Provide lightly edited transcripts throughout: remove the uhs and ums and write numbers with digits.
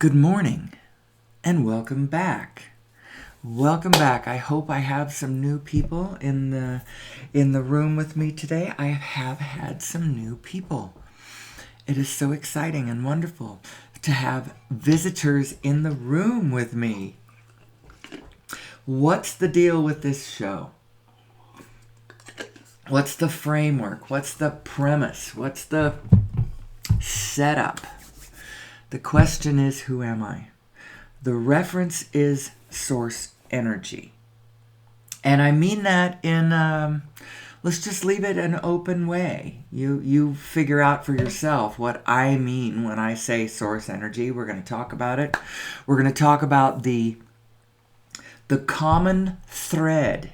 Good morning and welcome back. Welcome back. I hope I have some new people in the room with me today. I have had some new people. It is so exciting and wonderful to have visitors in the room with me. What's the deal with this show? What's the framework? What's the premise? What's the setup? The question is, who am I? The reference is source energy. And I mean that in, let's just leave it an open way. You figure out for yourself what I mean when I say source energy. We're going to talk about it. We're going to talk about the common thread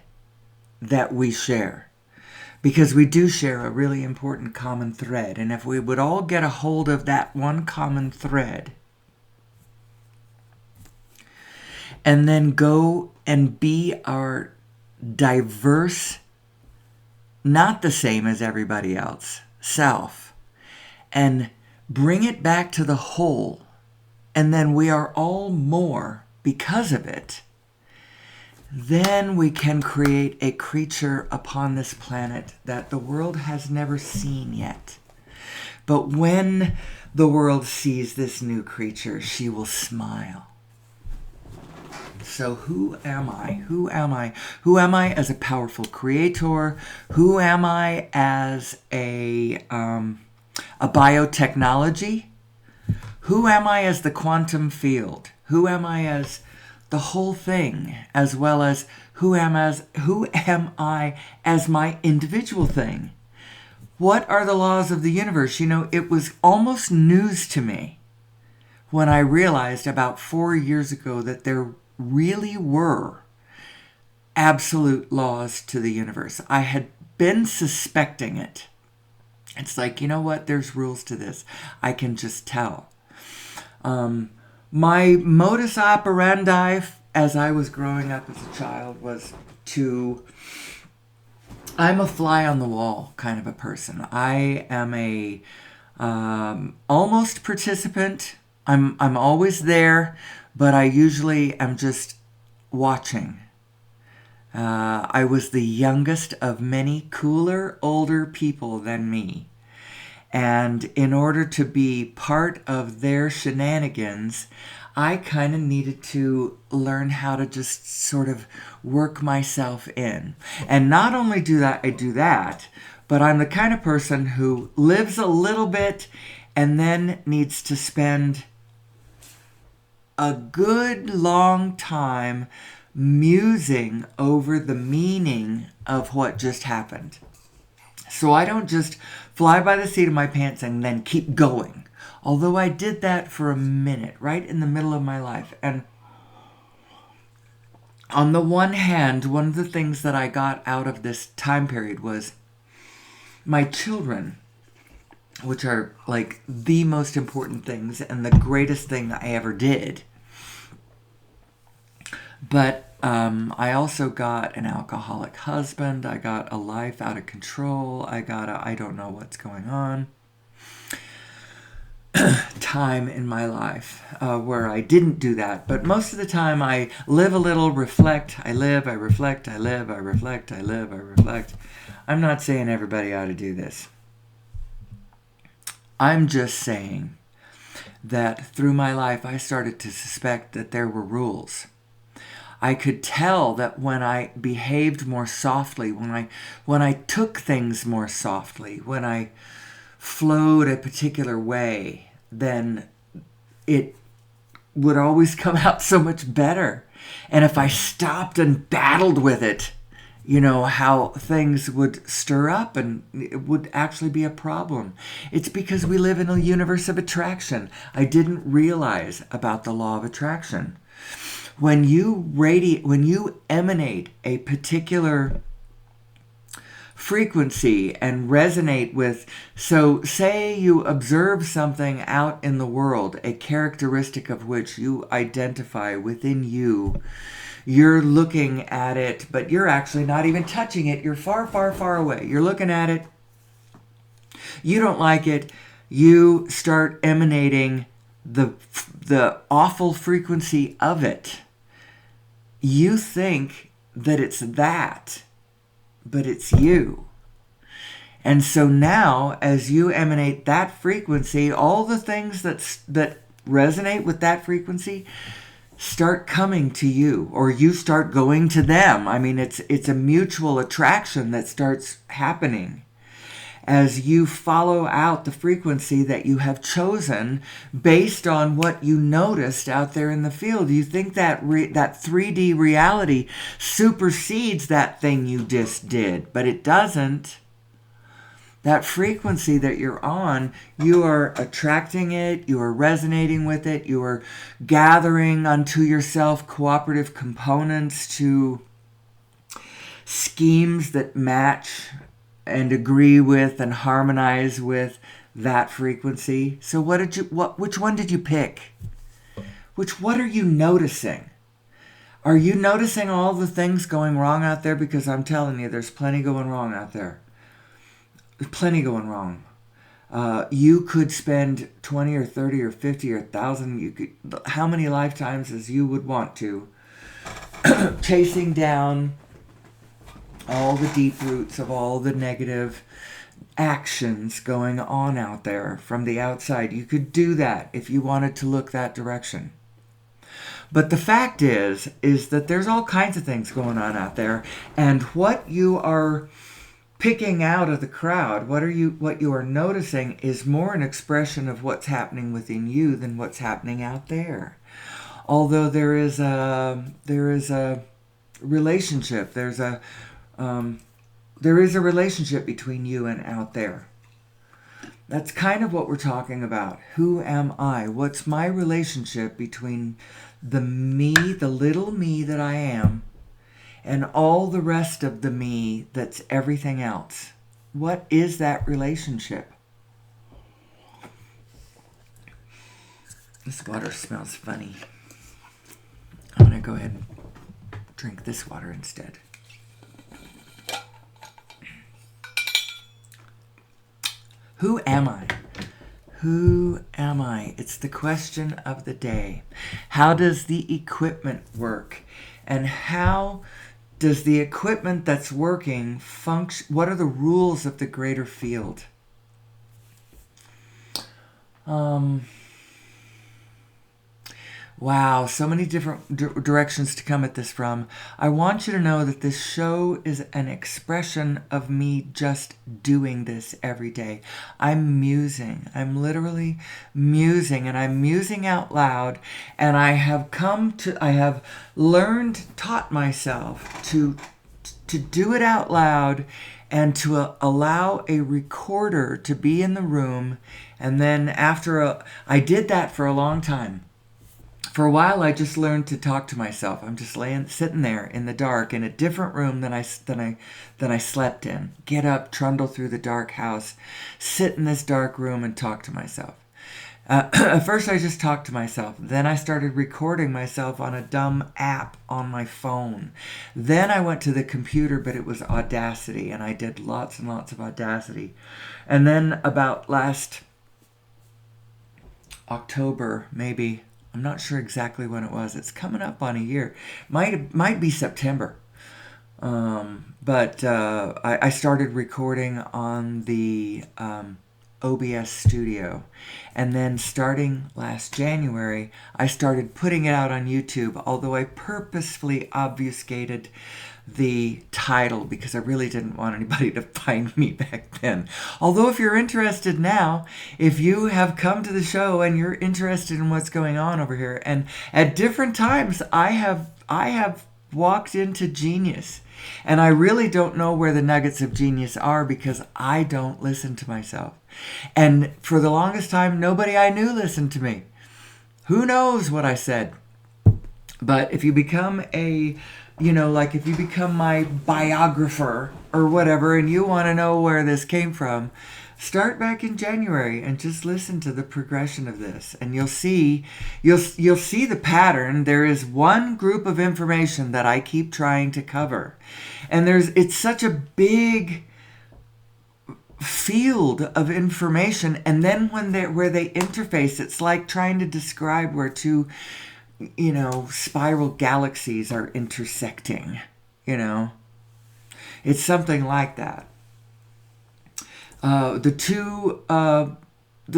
that we share. Because we do share a really important common thread. And if we would all get a hold of that one common thread and then go and be our diverse, not the same as everybody else, self, and bring it back to the whole, and then we are all more because of it, then we can create a creature upon this planet that the world has never seen yet. But when the world sees this new creature, she will smile. So who am I? Who am I? Who am I as a powerful creator? Who am I as a biotechnology? Who am I as the quantum field? Who am I as the whole thing, as well as who am I as my individual thing? What are the laws of the universe? You know, it was almost news to me when I realized about 4 years ago that there really were absolute laws to the universe. I had been suspecting it. It's like, you know what? There's rules to this. I can just tell. My modus operandi as I was growing up as a child was I'm a fly on the wall kind of a person. I am a almost participant. I'm always there, but I usually am just watching. I was the youngest of many cooler, older people than me. And in order to be part of their shenanigans, I kind of needed to learn how to just sort of work myself in. And not only do I do that, but I'm the kind of person who lives a little bit and then needs to spend a good long time musing over the meaning of what just happened. So I don't just fly by the seat of my pants and then keep going. Although I did that for a minute, right in the middle of my life. And on the one hand, one of the things that I got out of this time period was my children, which are like the most important things and the greatest thing I ever did. But I also got an alcoholic husband. I got a life out of control. I don't know what's going on. Time in my life where I didn't do that. But most of the time I live a little, reflect, I live, I reflect, I live, I reflect, I live, I reflect. I'm not saying everybody ought to do this. I'm just saying that through my life I started to suspect that there were rules. I could tell that when I behaved more softly, when I took things more softly, when I flowed a particular way, then it would always come out so much better. And if I stopped and battled with it, you know, how things would stir up and it would actually be a problem. It's because we live in a universe of attraction. I didn't realize about the law of attraction. When you emanate a particular frequency and resonate with, so say you observe something out in the world, a characteristic of which you identify within you, you're looking at it, but you're actually not even touching it. You're far, far, far away. You're looking at it. You don't like it. You start emanating the awful frequency of it. You think that it's that, but it's you. And so now, as you emanate that frequency, all the things that resonate with that frequency start coming to you, or you start going to them. I mean, it's a mutual attraction that starts happening as you follow out the frequency that you have chosen based on what you noticed out there in the field. You think that that 3D reality supersedes that thing you just did, but it doesn't. That frequency that you're on, you are attracting it, you are resonating with it, you are gathering unto yourself cooperative components to schemes that match and agree with and harmonize with that frequency. So which one did you pick? What are you noticing? Are you noticing all the things going wrong out there? Because I'm telling you, there's plenty going wrong out there. Plenty going wrong. You could spend 20 or 30 or 50 or 1,000, you could, how many lifetimes as you would want to, chasing down all the deep roots of all the negative actions going on out there from the outside. You could do that if you wanted to look that direction. But the fact is that there's all kinds of things going on out there, and what you are picking out of the crowd, what you are noticing is more an expression of what's happening within you than what's happening out there. Although there is a relationship, there is a relationship between you and out there. That's kind of what we're talking about. Who am I? What's my relationship between the me, the little me that I am, and all the rest of the me that's everything else? What is that relationship? This water smells funny. I'm going to go ahead and drink this water instead. Who am I? Who am I? It's the question of the day. How does the equipment work? And how does the equipment that's working function? What are the rules of the greater field? Wow, so many different directions to come at this from. I want you to know that this show is an expression of me just doing this every day. I'm musing. I'm literally musing, and I'm musing out loud. And I have taught myself to do it out loud and to allow a recorder to be in the room. And then I did that for a long time. For a while, I just learned to talk to myself. I'm just sitting there in the dark in a different room than I slept in. Get up, trundle through the dark house, sit in this dark room and talk to myself. At first, I just talked to myself. Then I started recording myself on a dumb app on my phone. Then I went to the computer, but it was Audacity, and I did lots and lots of Audacity. And then about last October, maybe, I'm not sure exactly when it was. It's coming up on a year. Might be September. But I started recording on the OBS studio. And then starting last January, I started putting it out on YouTube, although I purposefully obfuscated the title because I really didn't want anybody to find me back then. Although if you're interested now, if you have come to the show and you're interested in what's going on over here, and at different times I have walked into genius, and I really don't know where the nuggets of genius are because I don't listen to myself. And for the longest time, nobody I knew listened to me. Who knows what I said? But if you become if you become my biographer or whatever, and you want to know where this came from, start back in January and just listen to the progression of this, and you'll see the pattern. There is one group of information that I keep trying to cover, and it's such a big field of information, and then when they where they interface, it's like trying to describe where two, spiral galaxies are intersecting. You know, it's something like that. The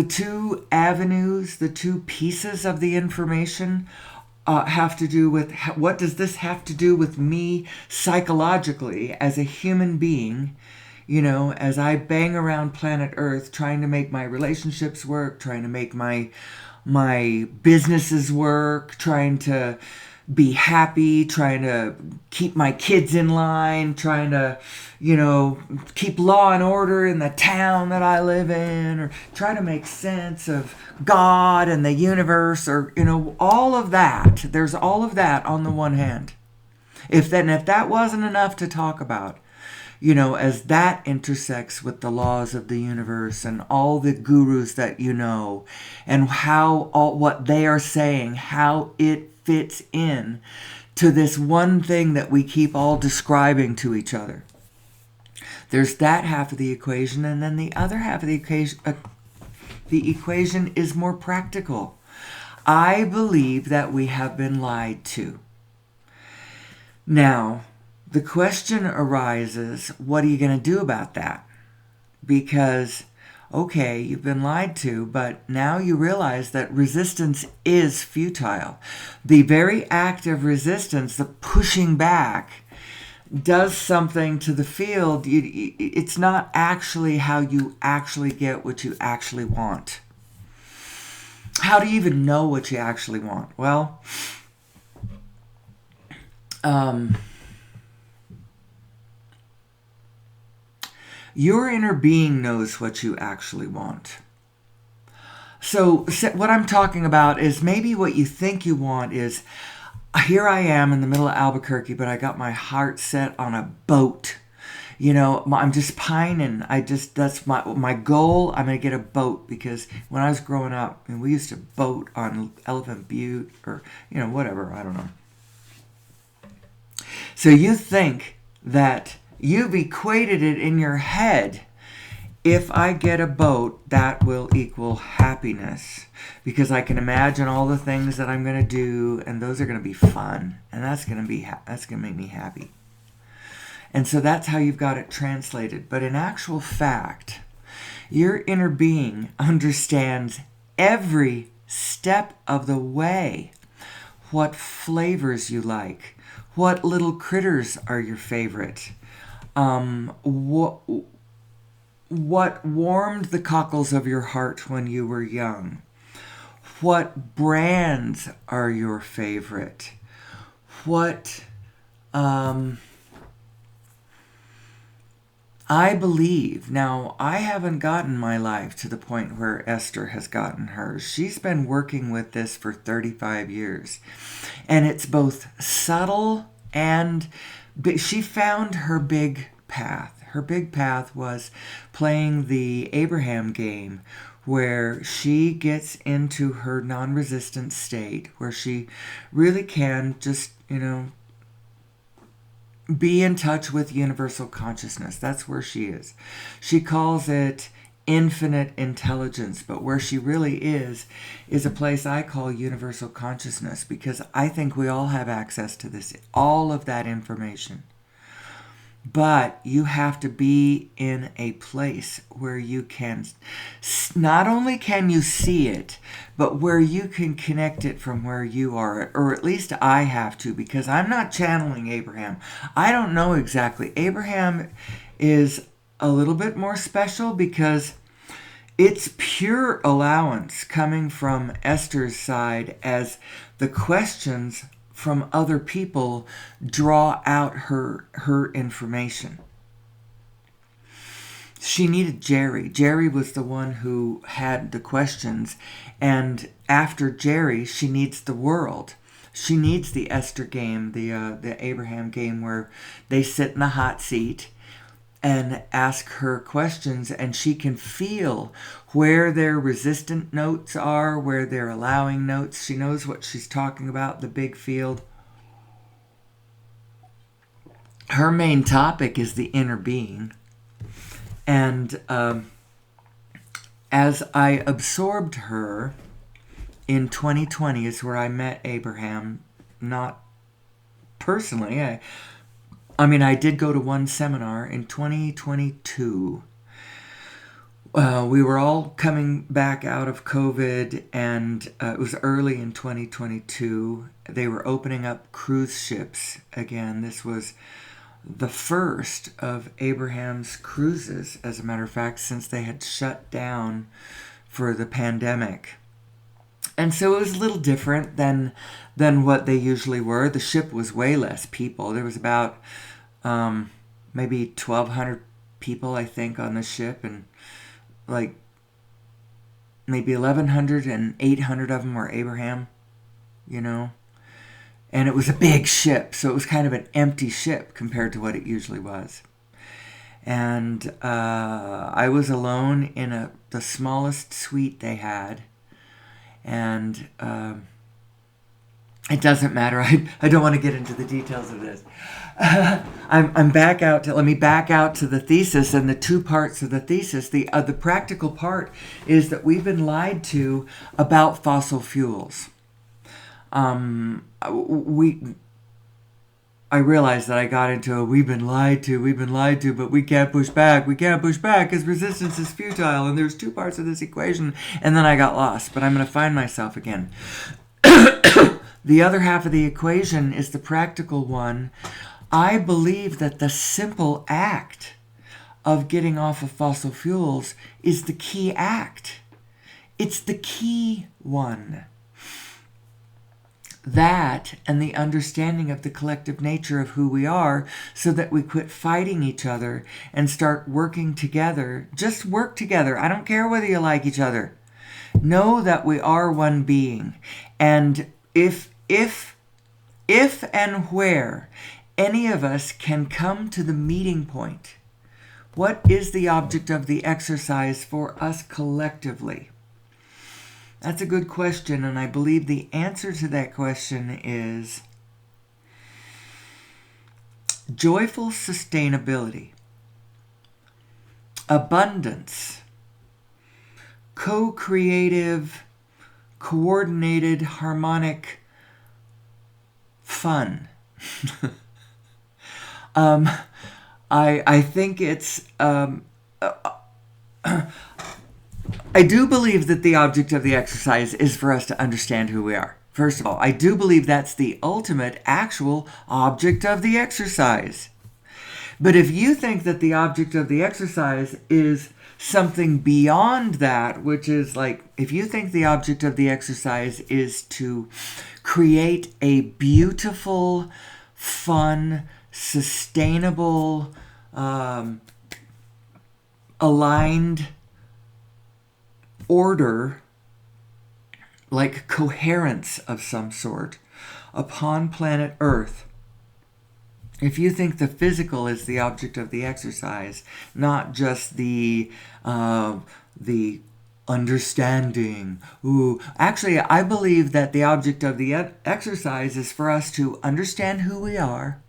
two avenues, the two pieces of the information have to do with what does this have to do with me psychologically as a human being, as I bang around planet Earth trying to make my relationships work, trying to make my businesses work, trying to be happy, trying to keep my kids in line, trying to, keep law and order in the town that I live in, or try to make sense of God and the universe, or, all of that. There's all of that on the one hand. If that wasn't enough to talk about, as that intersects with the laws of the universe and all the gurus that and how what they are saying, how it fits in to this one thing that we keep all describing to each other. There's that half of the equation, and then the other half of the equation is more practical. I believe that we have been lied to. Now, the question arises, what are you going to do about that? Because, okay, you've been lied to, but now you realize that resistance is futile. The very act of resistance, the pushing back, does something to the field. It's not actually how you actually get what you actually want. How do you even know what you actually want? Well, your inner being knows what you actually want. So what I'm talking about is maybe what you think you want is, here I am in the middle of Albuquerque, but I got my heart set on a boat. I'm just pining. That's my goal. I'm going to get a boat, because when I was growing up, we used to boat on Elephant Butte or, whatever. I don't know. So you think that you've equated it in your head. If I get a boat, that will equal happiness, because I can imagine all the things that I'm going to do, and those are going to be fun, and that's going to make me happy. And so that's how you've got it translated. But in actual fact, your inner being understands every step of the way what flavors you like, what little critters are your favorite, what warmed the cockles of your heart when you were young? What brands are your favorite? What, I believe, now I haven't gotten my life to the point where Esther has gotten hers. She's been working with this for 35 years. And it's both subtle and she found her big path. Her big path was playing the Abraham game, where she gets into her non-resistant state, where she really can just, be in touch with universal consciousness. That's where she is. She calls it infinite intelligence, but where she really is a place I call universal consciousness, because I think we all have access to this, all of that information. But you have to be in a place where you can, not only can you see it, but where you can connect it from where you are. Or at least I have to, because I'm not channeling Abraham. I don't know exactly. Abraham is a little bit more special because it's pure allowance coming from Esther's side as the questions from other people draw out her information. She needed Jerry. Jerry was the one who had the questions, and after Jerry, she needs the world. She needs the Esther game, the Abraham game, where they sit in the hot seat and ask her questions, and she can feel where their resistant notes are, where their allowing notes. She knows what she's talking about, the big field. Her main topic is the inner being. And as I absorbed her in 2020 is where I met Abraham, not personally. I mean, I did go to one seminar in 2022. We were all coming back out of COVID, and it was early in 2022. They were opening up cruise ships again. This was the first of Abraham's cruises, as a matter of fact, since they had shut down for the pandemic. And so it was a little different than what they usually were. The ship was way less people. There was about maybe 1,200 people, I think, on the ship, and like maybe 1,100 and 800 of them were Abraham, you know. And it was a big ship, so it was kind of an empty ship compared to what it usually was. And I was alone in the smallest suite they had. And it doesn't matter. I don't want to get into the details of this. I'm back out to, let me back out to the thesis and the two parts of the thesis. The practical part is that we've been lied to about fossil fuels. I realized that I got into a we've been lied to, but we can't push back because resistance is futile, and there's two parts of this equation, and then I got lost, but I'm going to find myself again. The other half of the equation is the practical one. I believe that the simple act of getting off of fossil fuels is the key act. It's the key one. That and the understanding of the collective nature of who we are, so that we quit fighting each other and start working together. Just work together. I don't care whether you like each other. Know that we are one being. And if and where any of us can come to the meeting point, what is the object of the exercise for us collectively? That's a good question, and I believe the answer to that question is joyful sustainability, abundance, co-creative, coordinated, harmonic fun. I think it's... I do believe that the object of the exercise is for us to understand who we are. First of all, I do believe that's the ultimate, actual object of the exercise. But if you think that the object of the exercise is something beyond that, which is like, if you think the object of the exercise is to create a beautiful, fun, sustainable, aligned order, like coherence of some sort, upon planet Earth. If you think the physical is the object of the exercise, not just the understanding. Actually, I believe that the object of the exercise is for us to understand who we are,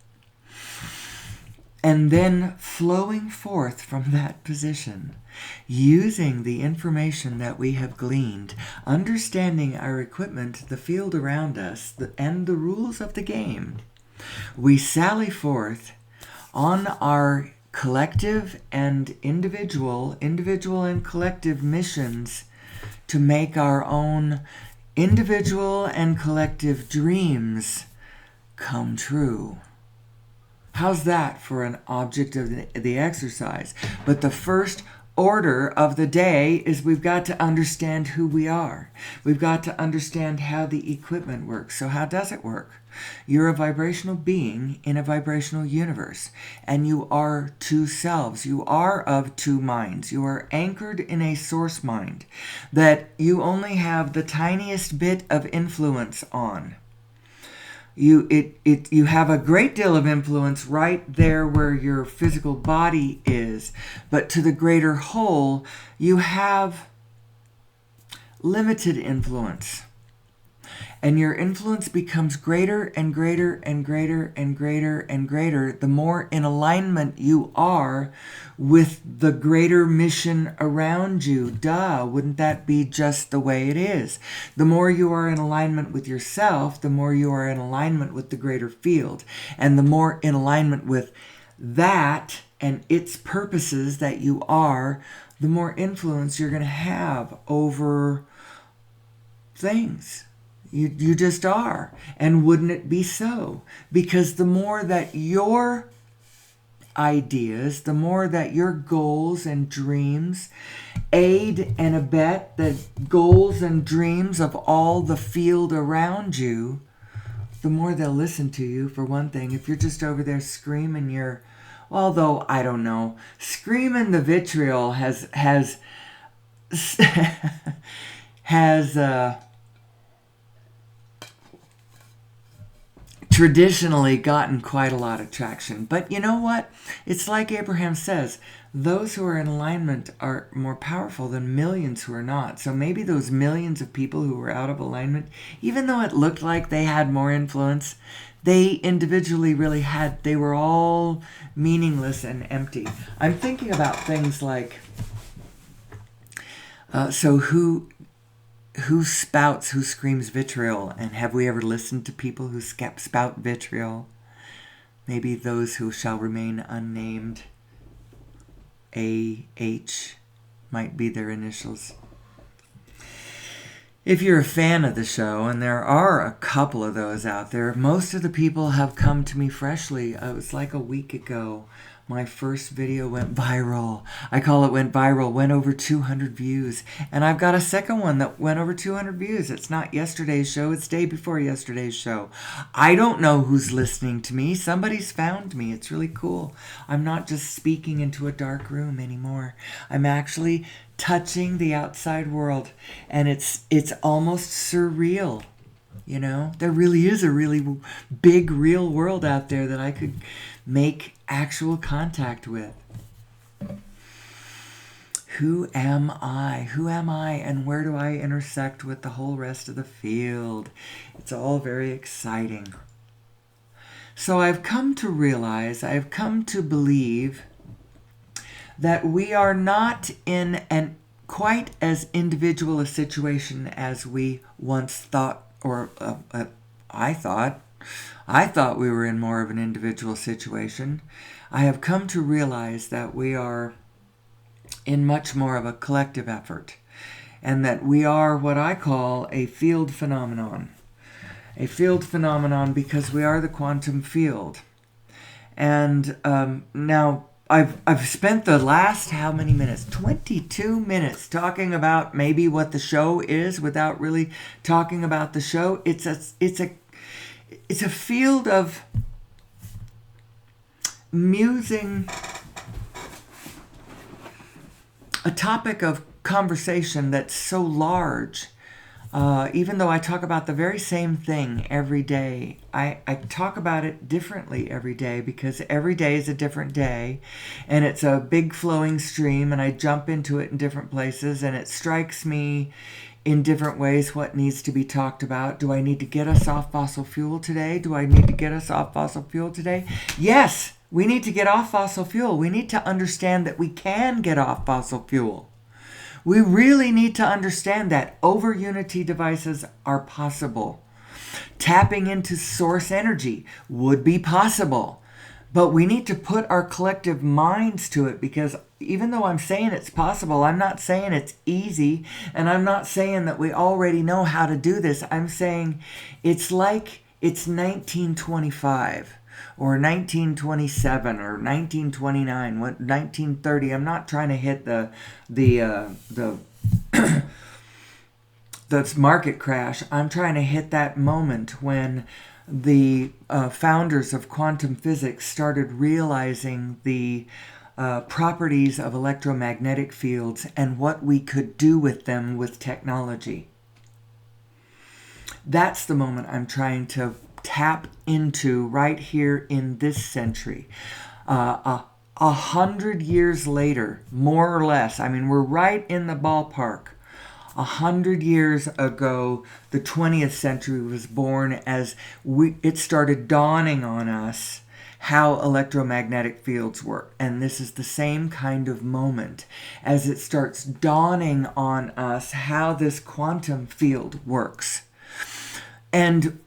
and then flowing forth from that position, using the information that we have gleaned, understanding our equipment, the field around us, and the rules of the game, we sally forth on our collective and individual and collective missions to make our own individual and collective dreams come true. How's that for an object of the exercise? But the first order of the day is we've got to understand who we are. We've got to understand how the equipment works. So how does it work? You're a vibrational being in a vibrational universe, and you are two selves. You are of two minds. You are anchored in a source mind that you only have the tiniest bit of influence on. You have a great deal of influence right there where your physical body is, but to the greater whole, you have limited influence. And your influence becomes greater and greater and greater and greater and greater the more in alignment you are with the greater mission around you. Duh, wouldn't that be just the way it is? The more you are in alignment with yourself, the more you are in alignment with the greater field. And the more in alignment with that and its purposes that you are, the more influence you're going to have over things. You just are. And wouldn't it be so? Because the more that your ideas, the more that your goals and dreams aid and abet the goals and dreams of all the field around you, the more they'll listen to you, for one thing. If you're just over there screaming your, although, I don't know, screaming the vitriol has traditionally gotten quite a lot of traction. But you know what? It's like Abraham says, those who are in alignment are more powerful than millions who are not. So maybe those millions of people who were out of alignment, even though it looked like they had more influence, they individually really had, they were all meaningless and empty. I'm thinking about things like, so who screams vitriol? And have we ever listened to people who spout vitriol? Maybe those who shall remain unnamed. AH might be their initials. If you're a fan of the show, and there are a couple of those out there, most of the people have come to me freshly. It was like a week ago. My first video went viral. I call it went viral, went over 200 views. And I've got a second one that went over 200 views. It's not yesterday's show, it's day before yesterday's show. I don't know who's listening to me. Somebody's found me. It's really cool. I'm not just speaking into a dark room anymore. I'm actually touching the outside world. And it's almost surreal. You know, there really is a really big, real world out there that I could make actual contact with. Who am I? Who am I, and where do I intersect with the whole rest of the field? It's all very exciting. So I've come to realize, I've come to believe that we are not in an quite as individual a situation as we once thought, or I thought we were in more of an individual situation. I have come to realize that we are in much more of a collective effort, and that we are what I call a field phenomenon. A field phenomenon because we are the quantum field. And now I've spent the last how many minutes? 22 minutes talking about maybe what the show is without really talking about the show. It's a field of musing, a topic of conversation that's so large. Even though I talk about the very same thing every day, I talk about it differently every day because every day is a different day, and it's a big flowing stream, and I jump into it in different places, and it strikes me in different ways what needs to be talked about. Do I need to get us off fossil fuel today? Do I need to get us off fossil fuel today? Yes, we need to get off fossil fuel. We need to understand that we can get off fossil fuel. We really need to understand that over-unity devices are possible. Tapping into source energy would be possible. But we need to put our collective minds to it, because even though I'm saying it's possible, I'm not saying it's easy, and I'm not saying that we already know how to do this. I'm saying it's like it's 1925. Or 1927 or 1929, 1930. I'm not trying to hit the market crash. I'm trying to hit that moment when the founders of quantum physics started realizing the properties of electromagnetic fields and what we could do with them with technology. That's the moment I'm trying to tap into right here in this century. 100 years later, more or less, I mean, we're right in the ballpark. 100 years ago, the 20th century was born as it started dawning on us how electromagnetic fields work. And this is the same kind of moment as it starts dawning on us how this quantum field works. And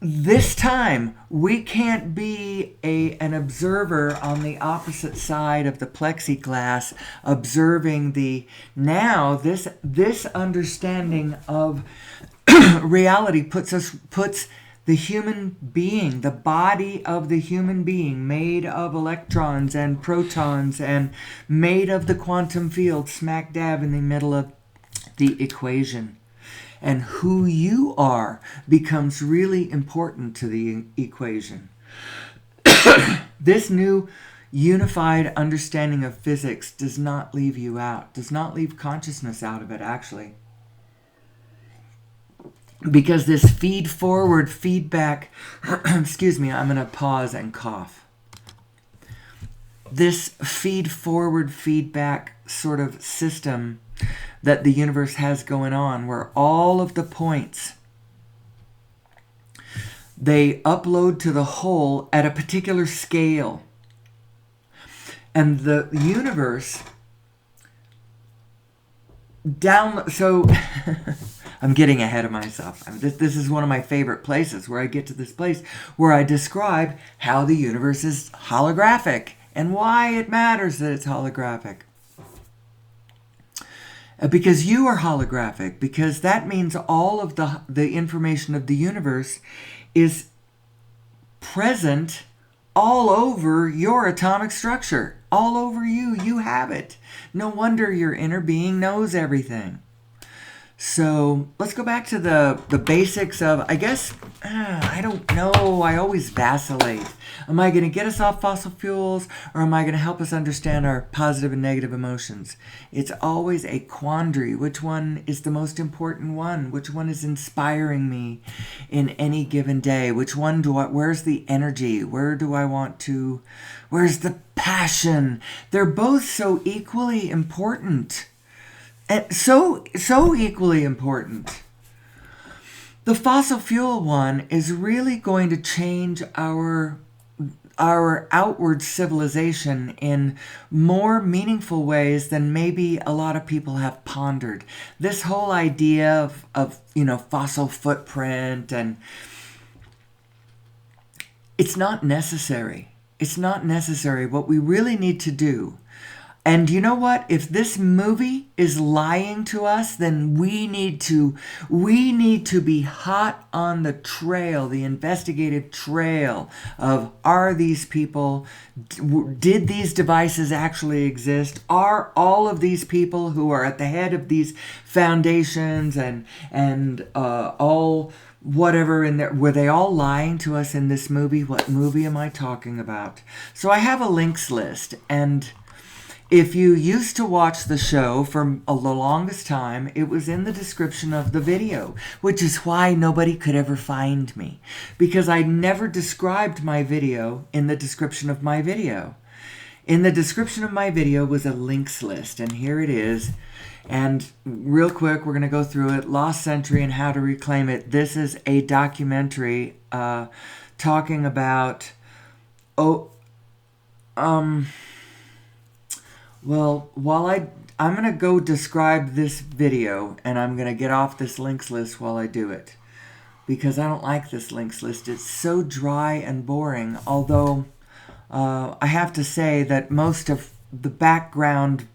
this time, we can't be an observer on the opposite side of the plexiglass, observing this understanding of reality puts the human being, the body of the human being, made of electrons and protons and made of the quantum field, smack dab in the middle of the equation. And who you are becomes really important to the equation. This new unified understanding of physics does not leave you out, does not leave consciousness out of it, actually. Because this feed-forward feedback, excuse me, I'm going to pause and cough. This feed-forward feedback sort of system that the universe has going on, where all of the points, they upload to the whole at a particular scale. And the universe so I'm getting ahead of myself. This is one of my favorite places, where I get to this place where I describe how the universe is holographic and why it matters that it's holographic. Because you are holographic, because that means all of the information of the universe is present all over your atomic structure, all over you. You have it. No wonder your inner being knows everything. So let's go back to the basics of, I guess, I don't know, I always vacillate. Am I going to get us off fossil fuels, or am I going to help us understand our positive and negative emotions? It's always a quandary. Which one is the most important one? Which one is inspiring me in any given day? Which one where's the energy? Where's the passion? They're both so equally important. So equally important. The fossil fuel one is really going to change our outward civilization in more meaningful ways than maybe a lot of people have pondered. This whole idea of fossil footprint, and it's not necessary. It's not necessary. What we really need to do, and you know what? If this movie is lying to us, then we need to be hot on the trail, the investigative trail of, are these people, did these devices actually exist? Are all of these people who are at the head of these foundations and all whatever in there, were they all lying to us in this movie? What movie am I talking about? So I have a links list, and if you used to watch the show for the longest time, it was in the description of the video, which is why nobody could ever find me, because I never described my video in the description of my video. In the description of my video was a links list, and here it is. And real quick, we're going to go through it. Lost Century and How to Reclaim It. This is a documentary talking about... Well, I'm going to go describe this video, and I'm going to get off this links list while I do it, because I don't like this links list. It's so dry and boring, although I have to say that most of the background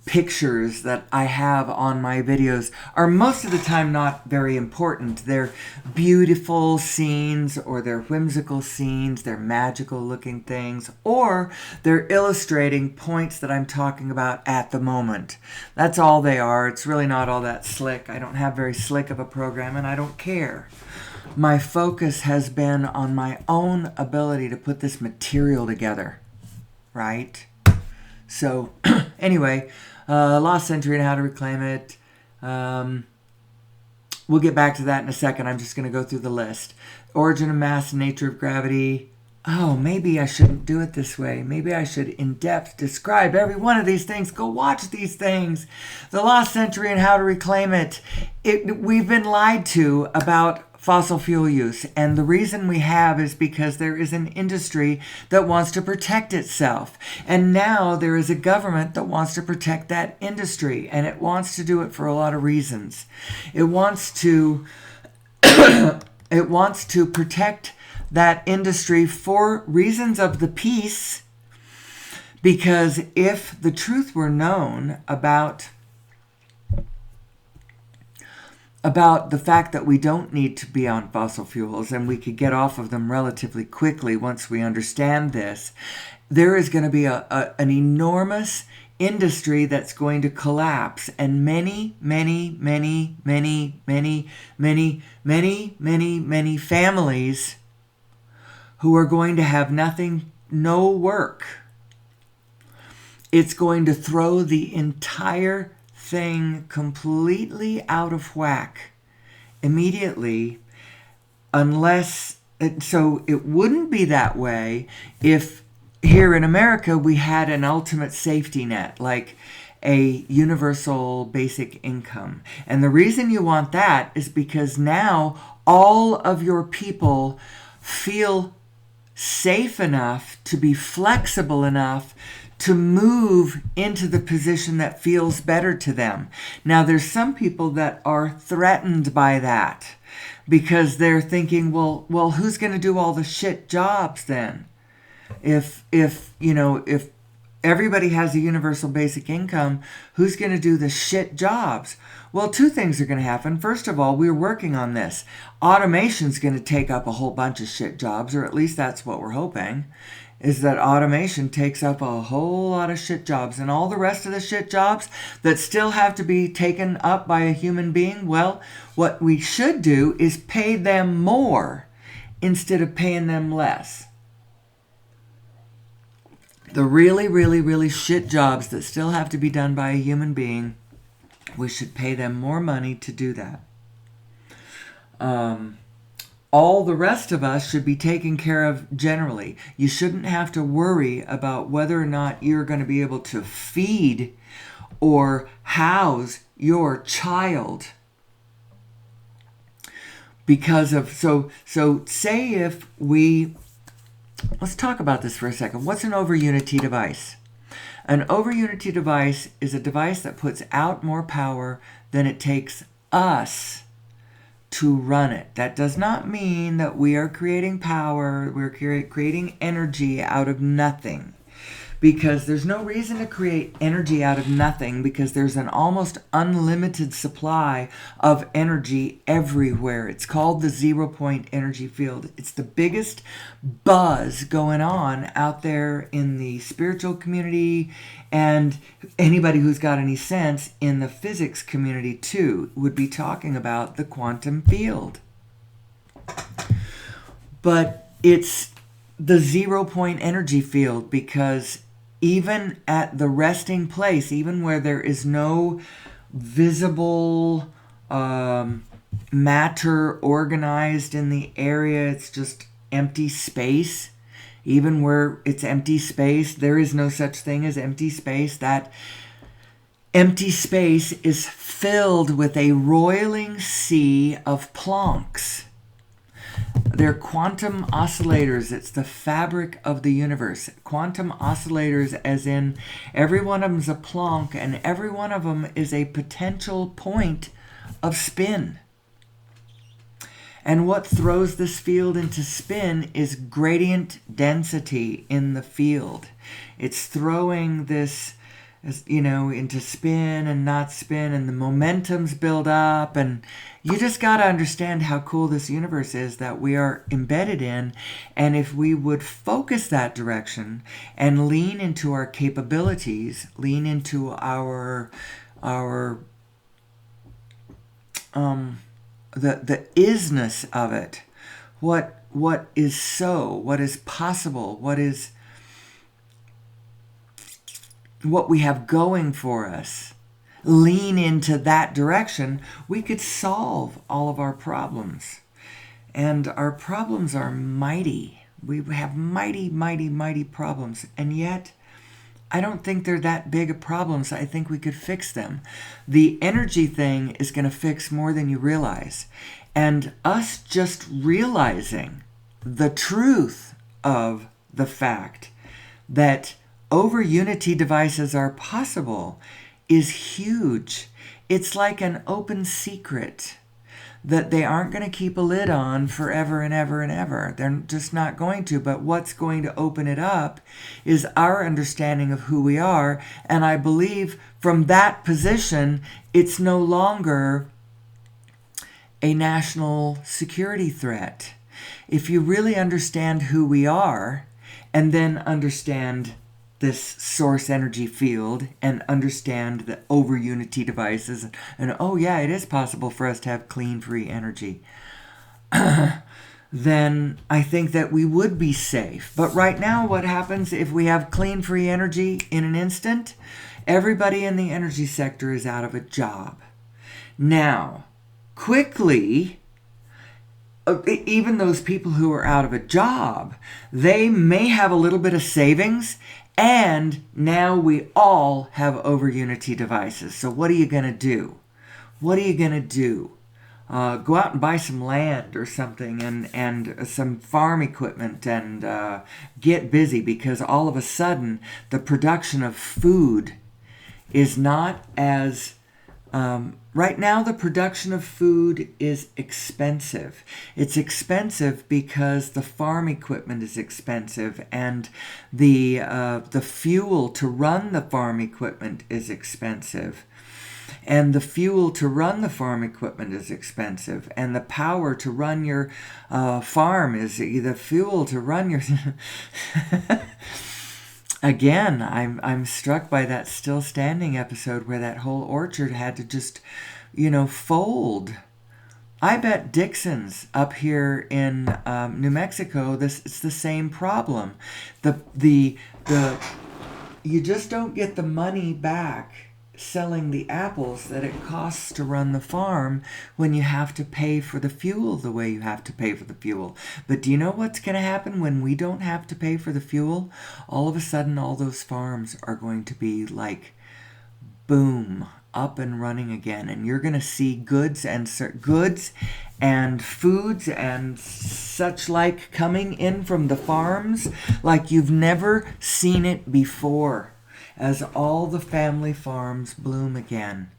pictures that I have on my videos are most of the time not very important. They're beautiful scenes, or they're whimsical scenes, they're magical looking things, or they're illustrating points that I'm talking about at the moment. That's all they are. It's really not all that slick. I don't have very slick of a program, and I don't care. My focus has been on my own ability to put this material together, right? So, anyway, Lost Century and How to Reclaim It. We'll get back to that in a second. I'm just going to go through the list. Origin of Mass and Nature of Gravity. oh, maybe I shouldn't do it this way. Maybe I should in depth describe every one of these things. Go watch these things. The Lost Century and How to Reclaim It. We've been lied to about fossil fuel use. And the reason we have is because there is an industry that wants to protect itself. And now there is a government that wants to protect that industry. And it wants to do it for a lot of reasons. It wants to it wants to protect that industry for reasons of the peace, because if the truth were known about the fact that we don't need to be on fossil fuels and we could get off of them relatively quickly once we understand this, there is going to be an enormous industry that's going to collapse, and many families who are going to have nothing, no work. It's going to throw the entire thing completely out of whack immediately, so it wouldn't be that way if here in America we had an ultimate safety net, like a universal basic income. And the reason you want that is because now all of your people feel safe enough to be flexible enough to move into the position that feels better to them. Now, there's some people that are threatened by that because they're thinking, well, who's going to do all the shit jobs then? If everybody has a universal basic income, who's going to do the shit jobs? Well, two things are going to happen. First of all, we're working on this. Automation's going to take up a whole bunch of shit jobs, or at least that's what we're hoping, is that automation takes up a whole lot of shit jobs. And all the rest of the shit jobs that still have to be taken up by a human being, well, what we should do is pay them more instead of paying them less. The really, really, really shit jobs that still have to be done by a human being, we should pay them more money to do that. All the rest of us should be taken care of generally. You shouldn't have to worry about whether or not you're going to be able to feed or house your child. Because of, so say if we, let's talk about this for a second. What's an over-unity device? An over-unity device is a device that puts out more power than it takes us to run it. That does not mean that we are creating power, we're creating energy out of nothing. Because there's no reason to create energy out of nothing, because there's an almost unlimited supply of energy everywhere. It's called the 0-point energy field. It's the biggest buzz going on out there in the spiritual community, and anybody who's got any sense in the physics community too would be talking about the quantum field. But it's the 0-point energy field because even at the resting place, even where there is no visible matter organized in the area, it's just empty space. Even where it's empty space, there is no such thing as empty space. That empty space is filled with a roiling sea of Plancks. They're quantum oscillators. It's the fabric of the universe. Quantum oscillators, as in every one of them is a Planck, and every one of them is a potential point of spin. And what throws this field into spin is gradient density in the field. It's throwing this, into spin and not spin, and the momentums build up, and you just got to understand how cool this universe is that we are embedded in. And if we would focus that direction and lean into our capabilities, lean into our the isness of it, what is so, what is possible, what we have going for us, lean into that direction, we could solve all of our problems. And our problems are mighty. We have mighty, mighty, mighty problems. And yet, I don't think they're that big of problems. I think we could fix them. The energy thing is going to fix more than you realize. And us just realizing the truth of the fact that over unity devices are possible is huge. It's like an open secret that they aren't going to keep a lid on forever and ever and ever. They're just not going to. But what's going to open it up is our understanding of who we are. And I believe from that position, it's no longer a national security threat. If you really understand who we are and then understand this source energy field and understand the over unity devices and oh yeah, it is possible for us to have clean free energy, then I think that we would be safe. But right now, what happens if we have clean free energy in an instant? Everybody in the energy sector is out of a job. Now, quickly, even those people who are out of a job, they may have a little bit of savings. And now we all have over unity devices. So what are you going to do? What are you going to do? Go out and buy some land or something and some farm equipment and get busy, because all of a sudden the production of food is not as... right now, the production of food is expensive. It's expensive because the farm equipment is expensive, and the fuel to run the farm equipment is expensive. And the fuel to run the farm equipment is expensive. And the power to run your farm is the fuel to run your... Again, I'm struck by that Still Standing episode where that whole orchard had to just, fold. I bet Dixon's up here in New Mexico, it's the same problem. You just don't get the money back selling the apples that it costs to run the farm when you have to pay for the fuel the way you have to pay for the fuel. But do you know what's going to happen when we don't have to pay for the fuel? All of a sudden, all those farms are going to be like, boom, up and running again. And you're going to see goods and foods and such like coming in from the farms like you've never seen it before, as all the family farms bloom again.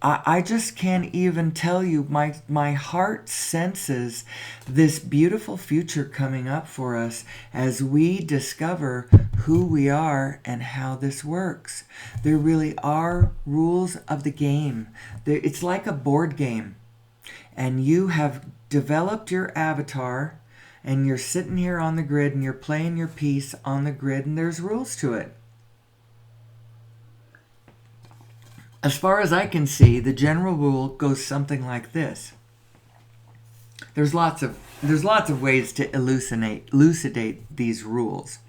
I just can't even tell you. My heart senses this beautiful future coming up for us as we discover who we are and how this works. There really are rules of the game. It's like a board game. And you have developed your avatar, and you're sitting here on the grid and you're playing your piece on the grid, and there's rules to it. As far as I can see, the general rule goes something like this. There's lots of ways to elucidate these rules.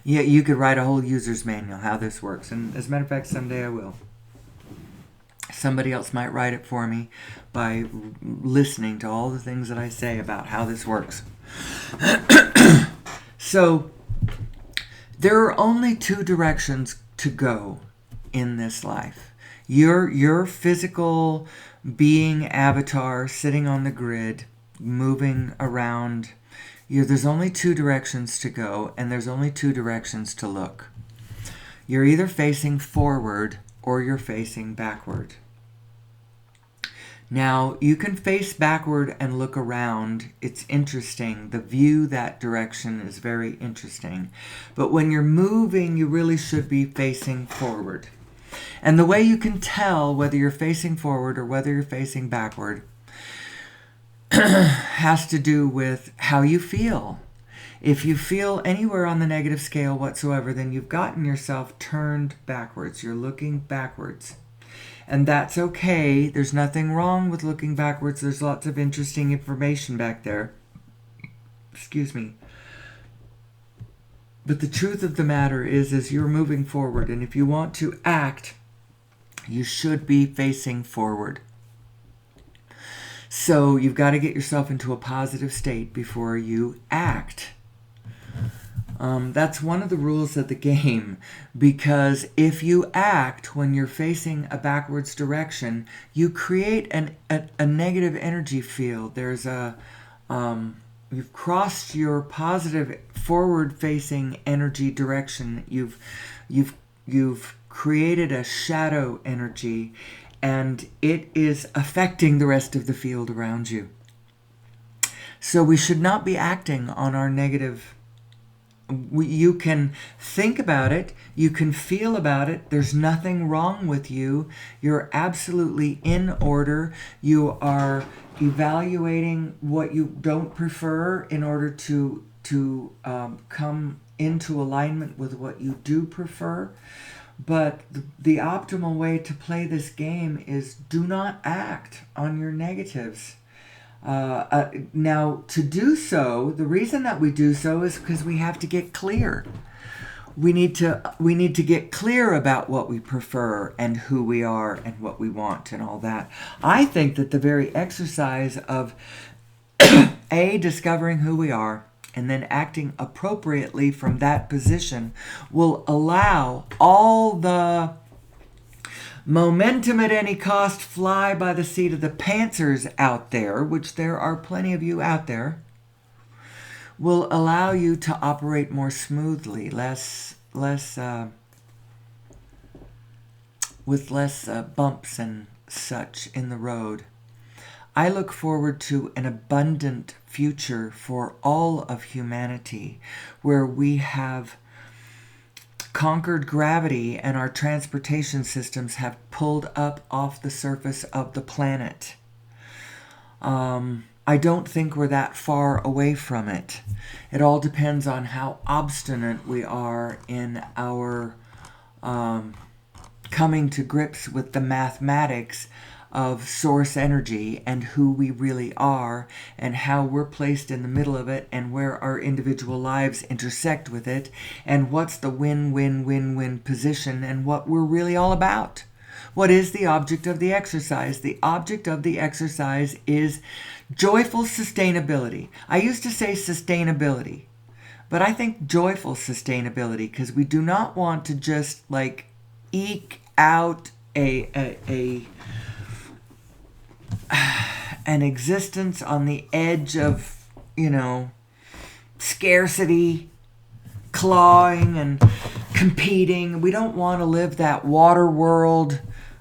Yeah, you could write a whole user's manual how this works, and as a matter of fact, someday I will. Somebody else might write it for me by listening to all the things that I say about how this works. So, there are only two directions to go in this life. Your physical being avatar sitting on the grid, moving around. There's only two directions to go, and there's only two directions to look. You're either facing forward or you're facing backward. Now, you can face backward and look around. It's interesting. The view that direction is very interesting. But when you're moving, you really should be facing forward. And the way you can tell whether you're facing forward or whether you're facing backward has to do with how you feel. If you feel anywhere on the negative scale whatsoever, then you've gotten yourself turned backwards. You're looking backwards. And that's okay. There's nothing wrong with looking backwards. There's lots of interesting information back there. Excuse me. But the truth of the matter is you're moving forward. And if you want to act, you should be facing forward. So you've got to get yourself into a positive state before you act. That's one of the rules of the game, because if you act when you're facing a backwards direction, you create a negative energy field. You've crossed your positive forward-facing energy direction. You've created a shadow energy, and it is affecting the rest of the field around you. So we should not be acting on our negative. You can think about it, you can feel about it. There's nothing wrong with you. You're absolutely in order. You are evaluating what you don't prefer in order to come into alignment with what you do prefer. But the optimal way to play this game is do not act on your negatives. Now, to do so, the reason that we do so is because we have to get clear. We need to get clear about what we prefer and who we are and what we want and all that. I think that the very exercise of discovering who we are and then acting appropriately from that position will allow all the momentum at any cost, fly by the seat of the pantsers out there, which there are plenty of you out there, will allow you to operate more smoothly, with less bumps and such in the road. I look forward to an abundant future for all of humanity, where we have conquered gravity and our transportation systems have pulled up off the surface of the planet. I don't think we're that far away from it. It all depends on how obstinate we are in our coming to grips with the mathematics of source energy and who we really are and how we're placed in the middle of it and where our individual lives intersect with it and what's the win-win-win-win position and what we're really all about. What is the object of the exercise? The object of the exercise is joyful sustainability. I used to say sustainability, but I think joyful sustainability, because we do not want to just like eke out an existence on the edge of, scarcity, clawing and competing. We don't want to live that water world,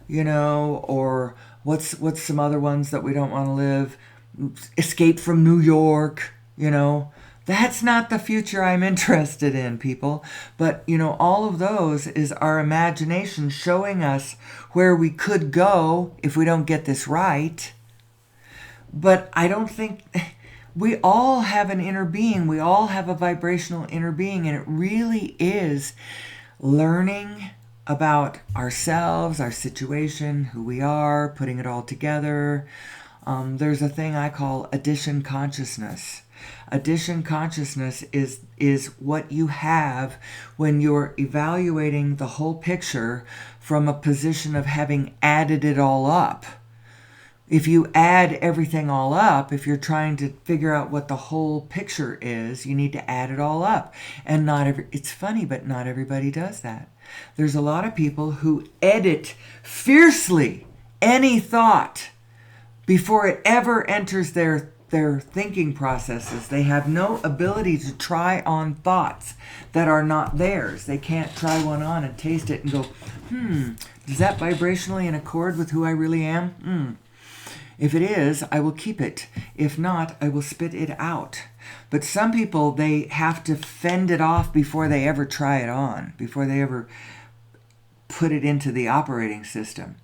or what's some other ones that we don't want to live? Escape from New York, That's not the future I'm interested in, people. But, all of those is our imagination showing us where we could go if we don't get this right. But I don't think we all have an inner being. We all have a vibrational inner being. And it really is learning about ourselves, our situation, who we are, putting it all together. There's a thing I call addition consciousness. Addition consciousness is what you have when you're evaluating the whole picture from a position of having added it all up. If you add everything all up, if you're trying to figure out what the whole picture is, you need to add it all up. And it's funny, but not everybody does that. There's a lot of people who edit fiercely any thought before it ever enters their thinking processes. They have no ability to try on thoughts that are not theirs. They can't try one on and taste it and go, is that vibrationally in accord with who I really am? If it is, I will keep it. If not, I will spit it out. But some people, they have to fend it off before they ever try it on, before they ever put it into the operating system,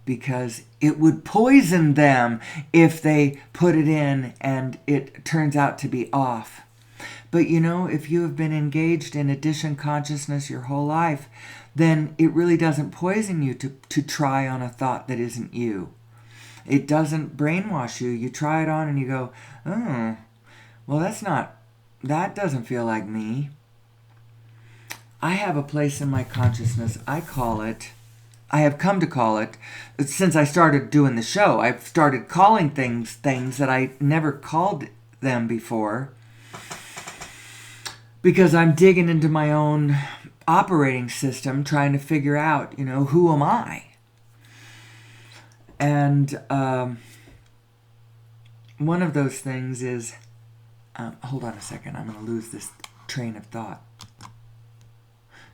because it would poison them if they put it in and it turns out to be off. But if you have been engaged in addition consciousness your whole life, then it really doesn't poison you to try on a thought that isn't you. It doesn't brainwash you. You try it on and you go, oh, well, that doesn't feel like me. I have a place in my consciousness. I call it I have come to call it, since I started doing the show, I've started calling things that I never called them before, because I'm digging into my own operating system, trying to figure out, who am I? And one of those things is, hold on a second, I'm going to lose this train of thought.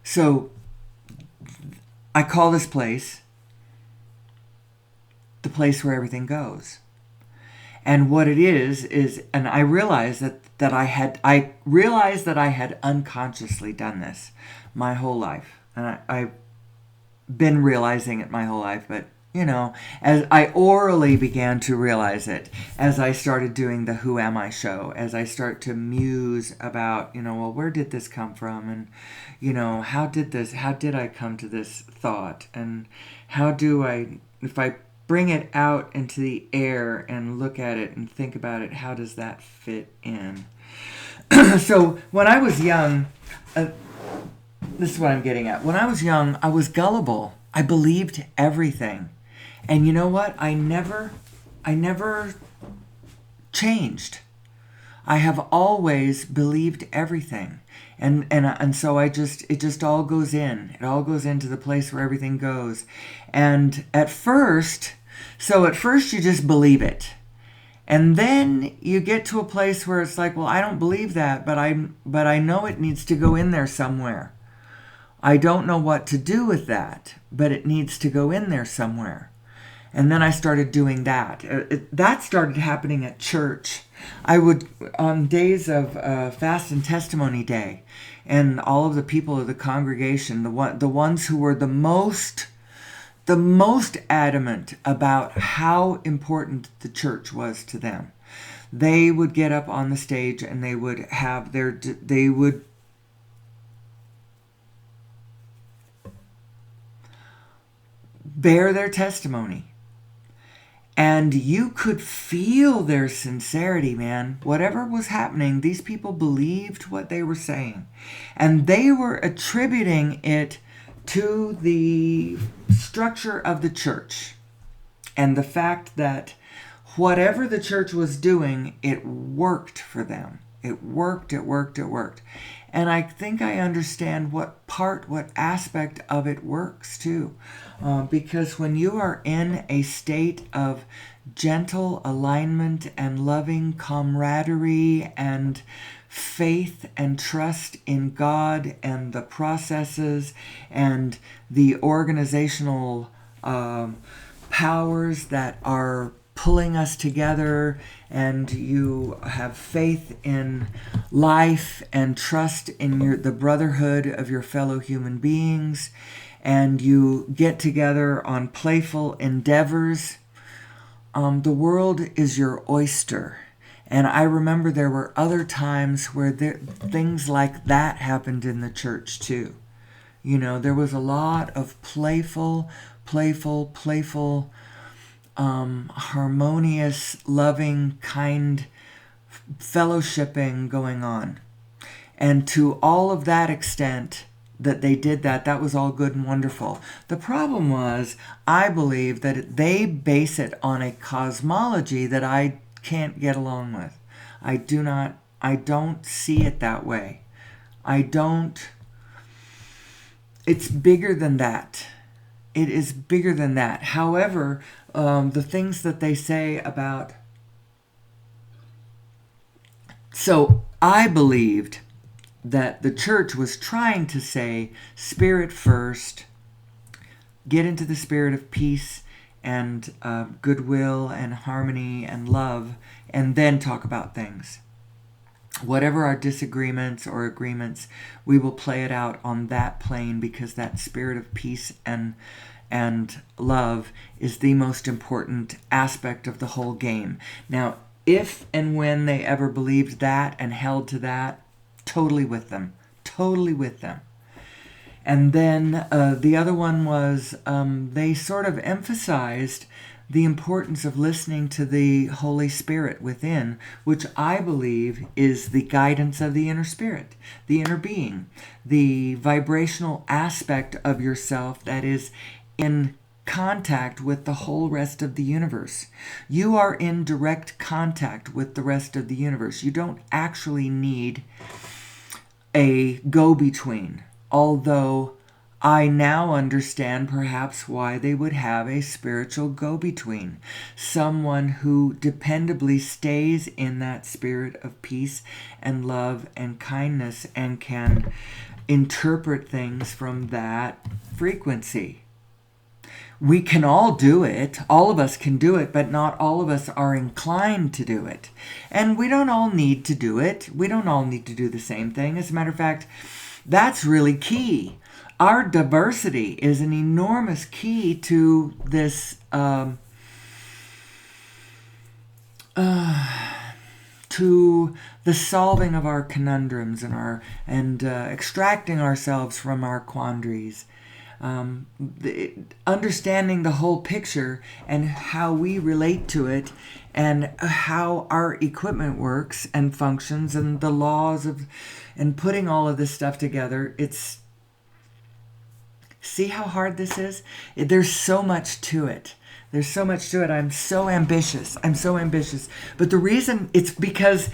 So, I call this place the place where everything goes. And what it is, and I realized that I realized that I had unconsciously done this my whole life. And I've been realizing it my whole life, but as I orally began to realize it, as I started doing the Who Am I show, as I start to muse about, well, where did this come from? And, how did I come to this thought? And how do if I bring it out into the air and look at it and think about it, how does that fit in? So when I was young, this is what I'm getting at. When I was young, I was gullible. I believed everything. And you know what? I never changed. I have always believed everything. And so it just all goes in. It all goes into the place where everything goes. And at first you just believe it. And then you get to a place where it's like, well, I don't believe that, but I know it needs to go in there somewhere. I don't know what to do with that, but it needs to go in there somewhere. And then I started doing that. That started happening at church. I would, on days of fast and testimony day, and all of the people of the congregation, the ones who were the most adamant about how important the church was to them, they would get up on the stage and they would bear their testimony. And you could feel their sincerity, man. Whatever was happening, these people believed what they were saying. And they were attributing it to the structure of the church. And the fact that whatever the church was doing, it worked for them. It worked. And I think I understand what aspect of it works too. Because when you are in a state of gentle alignment and loving camaraderie and faith and trust in God and the processes and the organizational powers that are pulling us together, and you have faith in life and trust in the brotherhood of your fellow human beings, and you get together on playful endeavors, the world is your oyster. And I remember there were other times where things like that happened in the church too. There was a lot of playful, harmonious, loving, kind fellowshipping going on. And to all of that extent that they did that was all good and wonderful. The problem was, I believe that they base it on a cosmology that I can't get along with. I don't see it that way. It's bigger than that. It is bigger than that. However, the things that they say about... So I believed that the church was trying to say, spirit first, get into the spirit of peace and goodwill and harmony and love, and then talk about things. Whatever our disagreements or agreements, we will play it out on that plane, because that spirit of peace and love is the most important aspect of the whole game. Now, if and when they ever believed that and held to that, totally with them. And then the other one was they sort of emphasized the importance of listening to the Holy Spirit within, which I believe is the guidance of the inner spirit, the inner being, the vibrational aspect of yourself that is in contact with the whole rest of the universe. You are in direct contact with the rest of the universe. You don't actually need a go-between, although I now understand perhaps why they would have a spiritual go-between. Someone who dependably stays in that spirit of peace and love and kindness and can interpret things from that frequency. We can all do it. All of us can do it, but not all of us are inclined to do it. And we don't all need to do it. We don't all need to do the same thing. As a matter of fact, that's really key. Our diversity is an enormous key to this, to the solving of our conundrums and extracting ourselves from our quandaries. Understanding the whole picture and how we relate to it and how our equipment works and functions and the laws of, and putting all of this stuff together. See how hard this is? There's so much to it. There's so much to it. I'm so ambitious. But the reason it's because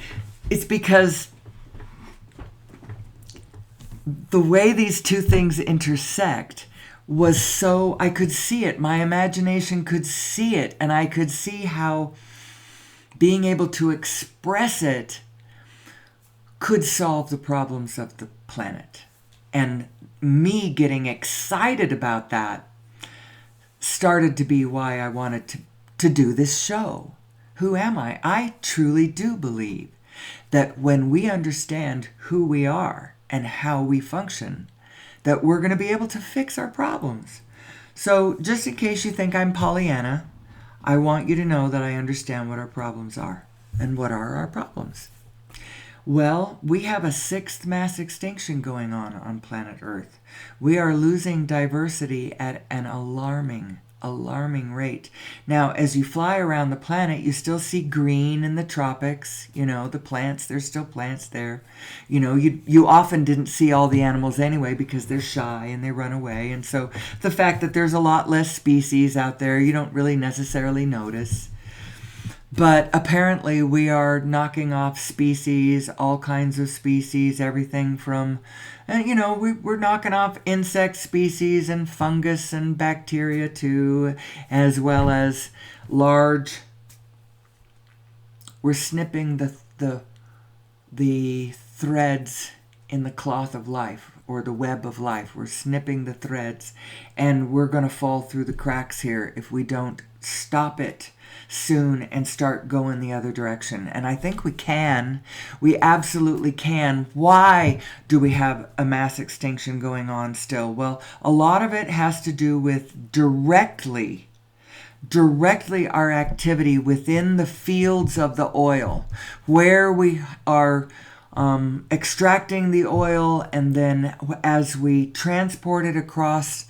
the way these two things intersect was so, I could see it. My imagination could see it, and I could see how being able to express it could solve the problems of the planet. And me getting excited about that started to be why I wanted to do this show. Who am I? I truly do believe that when we understand who we are and how we function, that we're going to be able to fix our problems. So just in case you think I'm Pollyanna, I want you to know that I understand what our problems are. And what are our problems? Well, we have a sixth mass extinction going on planet Earth. We are losing diversity at an alarming rate. Now, as you fly around the planet, you still see green in the tropics. You know, the plants, there's still plants there. You know, you often didn't see all the animals anyway because they're shy and they run away. And so the fact that there's a lot less species out there, you don't really necessarily notice. But apparently we are knocking off species, all kinds of species, everything from, you know, we're knocking off insect species and fungus and bacteria too, as well as large, we're snipping the threads in the cloth of life, or the web of life. We're snipping the threads, and we're going to fall through the cracks here if we don't stop it soon and start going the other direction. And I think we can. We absolutely can. Why do we have a mass extinction going on still? Well, a lot of it has to do with directly our activity within the fields of the oil, where we are extracting the oil, and then as we transport it across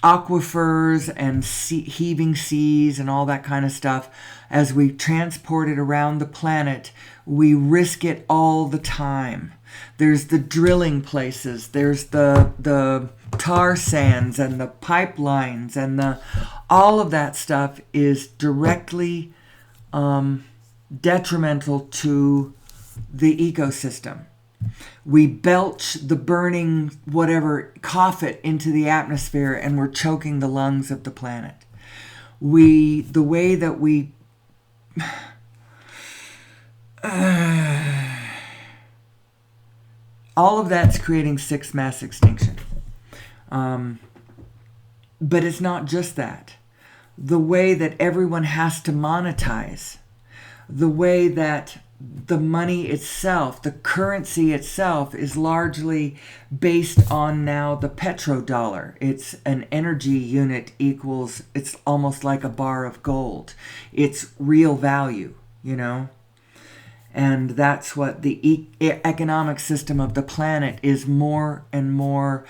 aquifers and heaving seas and all that kind of stuff, as we transport it around the planet, we risk it all the time. There's the drilling places, there's the tar sands and the pipelines, and all of that stuff is directly detrimental to the ecosystem. We belch the burning whatever, cough it into the atmosphere, and we're choking the lungs of the planet. The way that we all of that's creating sixth mass extinction. But it's not just that. The way that everyone has to monetize, the way that the money itself, the currency itself, is largely based on now the petrodollar. It's an energy unit equals, it's almost like a bar of gold. It's real value, you know? And that's what the economic system of the planet is, more and more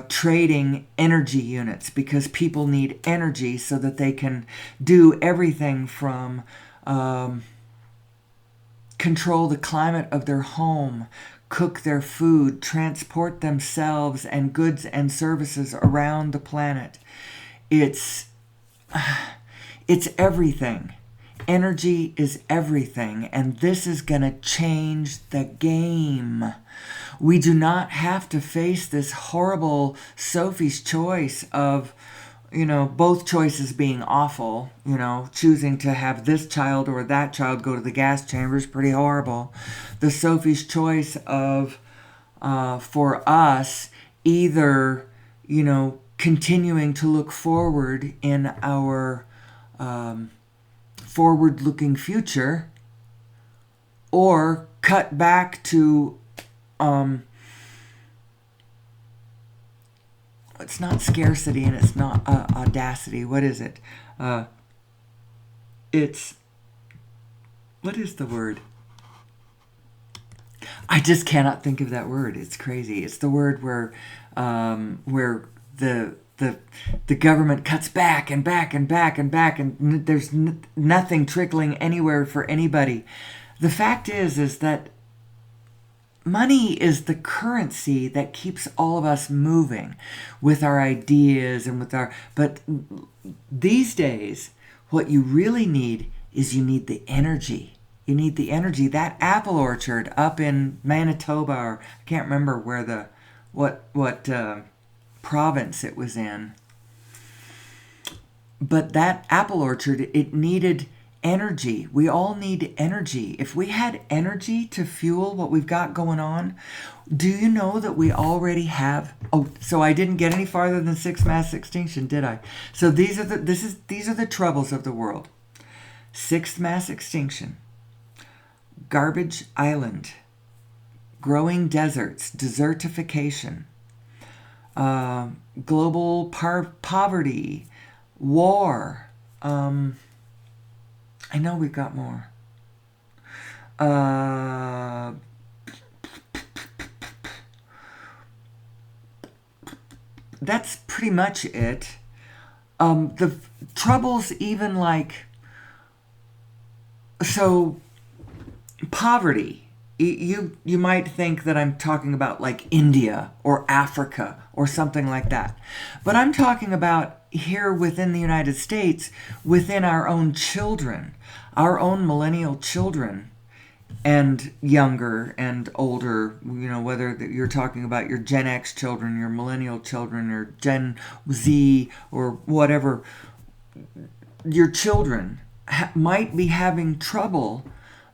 trading energy units, because people need energy so that they can do everything from control the climate of their home, cook their food, transport themselves and goods and services around the planet. It's it's everything. Energy is everything, and this is going to change the game. We do not have to face this horrible Sophie's choice of, both choices being awful. Choosing to have this child or that child go to the gas chamber is pretty horrible. The Sophie's choice of, for us, either, continuing to look forward in our forward-looking future, or cut back to it's not scarcity and it's not audacity. What is it? It's, what is the word? I just cannot think of that word. It's crazy. It's the word where the government cuts back and back and back and back, and there's nothing trickling anywhere for anybody. The fact is that money is the currency that keeps all of us moving with our ideas and with our. But these days, what you really need is you need the energy. You need the energy. That apple orchard up in Manitoba, or I can't remember where what province it was in. But that apple orchard, it needed energy. We all need energy. If we had energy to fuel what we've got going on, do you know that we already have? Oh, so I didn't get any farther than sixth mass extinction, did I? So these are the troubles of the world. Sixth mass extinction, garbage island, growing deserts, desertification, global poverty, war. I know we've got more. That's pretty much it. The troubles, even like, so poverty. You might think that I'm talking about like India or Africa or something like that. But I'm talking about here within the United States, within our own children, our own millennial children, and younger and older, whether you're talking about your Gen X children, your millennial children, or Gen Z, or whatever, your children might be having trouble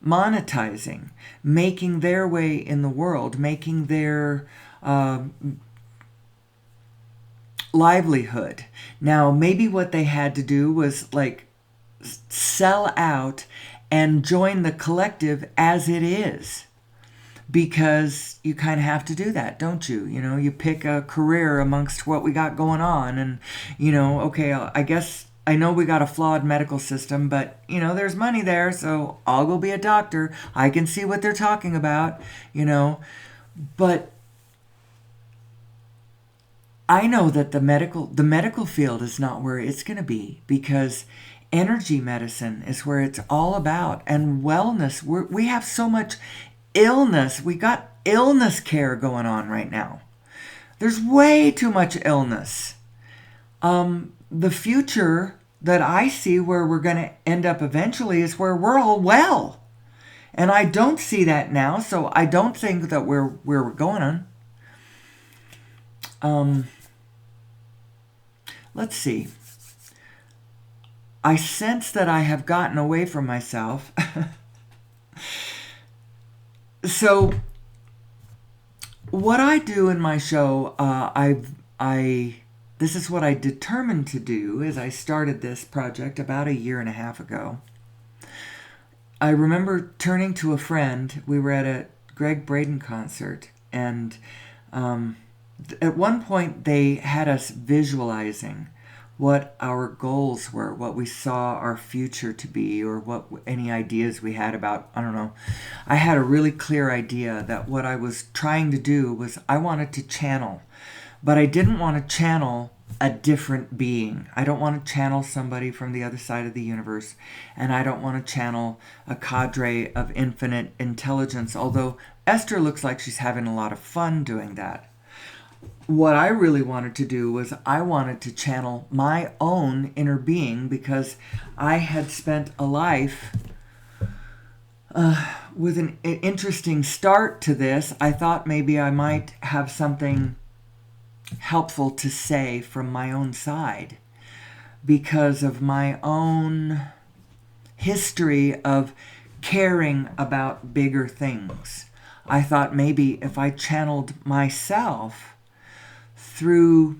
monetizing, making their way in the world, making their livelihood. Now, maybe what they had to do was like sell out and join the collective as it is, because you kind of have to do that, don't you? You pick a career amongst what we got going on, and okay, I guess I know we got a flawed medical system, but there's money there, so I'll go be a doctor. I can see what they're talking about, but I know that the medical field is not where it's going to be, because energy medicine is where it's all about, and wellness. We have so much illness. We got illness care going on right now. There's way too much illness. The future that I see where we're going to end up eventually is where we're all well. And I don't see that now, so I don't think that where we're going on. Let's see. I sense that I have gotten away from myself. So, what I do in my show, this is what I determined to do as I started this project about a year and a half ago. I remember turning to a friend. We were at a Greg Braden concert, and at one point they had us visualizing what our goals were, what we saw our future to be, or what any ideas we had about, I don't know. I had a really clear idea that what I was trying to do was I wanted to channel, but I didn't want to channel a different being. I don't want to channel somebody from the other side of the universe, and I don't want to channel a cadre of infinite intelligence, although Esther looks like she's having a lot of fun doing that. What I really wanted to do was I wanted to channel my own inner being, because I had spent a life with an interesting start to this. I thought maybe I might have something helpful to say from my own side because of my own history of caring about bigger things. I thought maybe if I channeled myself through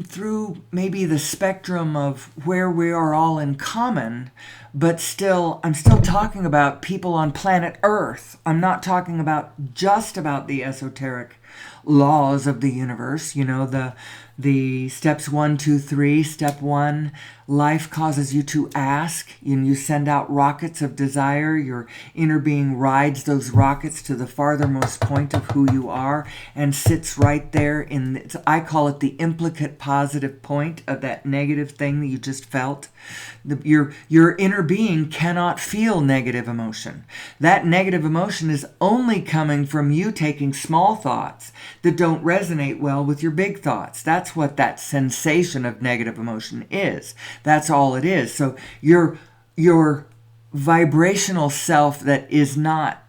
through maybe the spectrum of where we are all in common, but still, I'm still talking about people on planet Earth. I'm not talking about just about the esoteric laws of the universe. You know, the steps 1, 2, 3. Step 1, life causes you to ask, and you send out rockets of desire. Your inner being rides those rockets to the farthermost point of who you are and sits right there I call it the implicate positive point of that negative thing that you just felt. Your inner being cannot feel negative emotion. That negative emotion is only coming from you taking small thoughts that don't resonate well with your big thoughts. That's what that sensation of negative emotion is. That's all it is. So your vibrational self that is not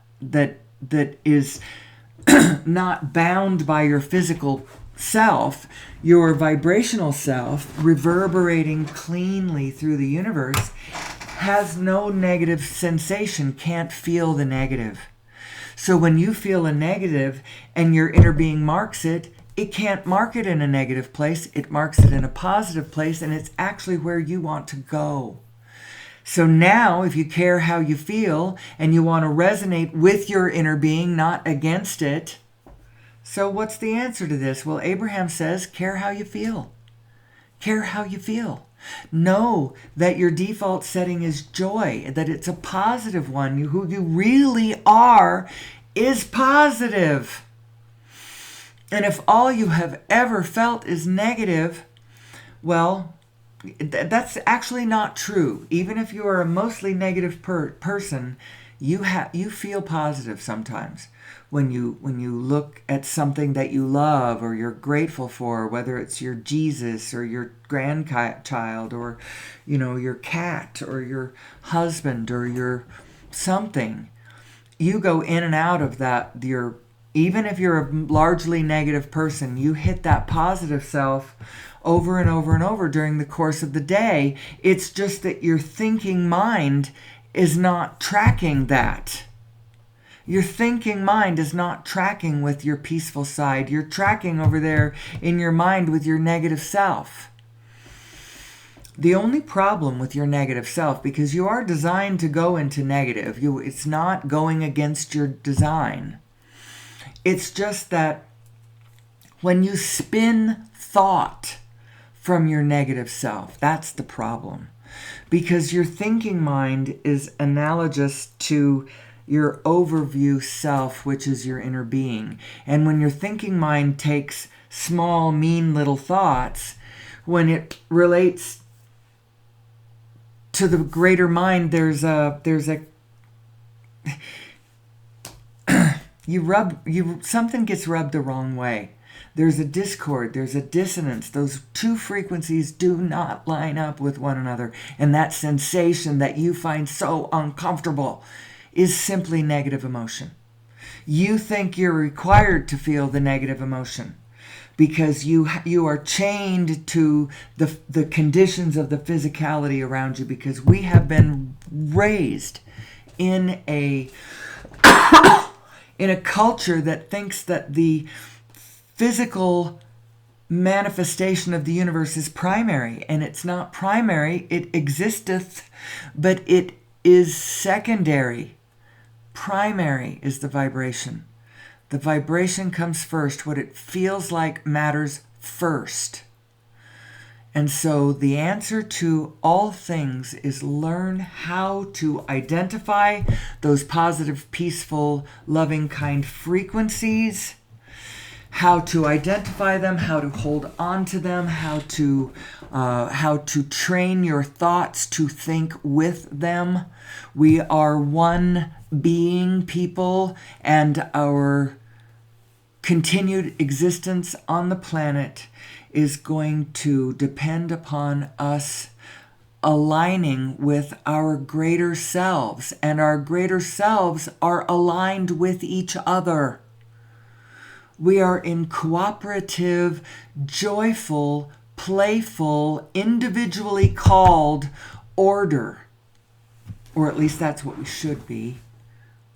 not bound by your physical self, your vibrational self reverberating cleanly through the universe, has no negative sensation, can't feel the negative. So when you feel a negative and your inner being marks it, it can't mark it in a negative place. It marks it in a positive place, and it's actually where you want to go. So now, if you care how you feel and you want to resonate with your inner being, not against it, so what's the answer to this? Well, Abraham says, care how you feel. Care how you feel. Know that your default setting is joy, that it's a positive one. Who you really are is positive. And if all you have ever felt is negative, well, that's actually not true. Even if you are a mostly negative person, you feel positive sometimes when you look at something that you love or you're grateful for, whether it's your Jesus or your grandchild or your cat or your husband or your something. You go in and out of that. Even if you're a largely negative person, you hit that positive self over and over and over during the course of the day. It's just that your thinking mind is not tracking that. Your thinking mind is not tracking with your peaceful side. You're tracking over there in your mind with your negative self. The only problem with your negative self, because you are designed to go into negative, it's not going against your design. It's just that when you spin thought from your negative self, that's the problem. Because your thinking mind is analogous to your overview self, which is your inner being. And when your thinking mind takes small, mean little thoughts, when it relates to the greater mind, there's a something gets rubbed the wrong way. There's a discord, there's a dissonance. Those two frequencies do not line up with one another. And that sensation that you find so uncomfortable is simply negative emotion. You think you're required to feel the negative emotion because you are chained to the conditions of the physicality around you, because we have been raised in a culture that thinks that the physical manifestation of the universe is primary, and it's not primary. It existeth, but it is secondary. Primary is the vibration. The vibration comes first. What it feels like matters first. And so the answer to all things is learn how to identify those positive, peaceful, loving, kind frequencies how to identify them, how to hold on to them, how to train your thoughts to think with them. We are one being, people, and our continued existence on the planet is going to depend upon us aligning with our greater selves, and our greater selves are aligned with each other. We are in cooperative, joyful, playful, individually called order. Or at least that's what we should be.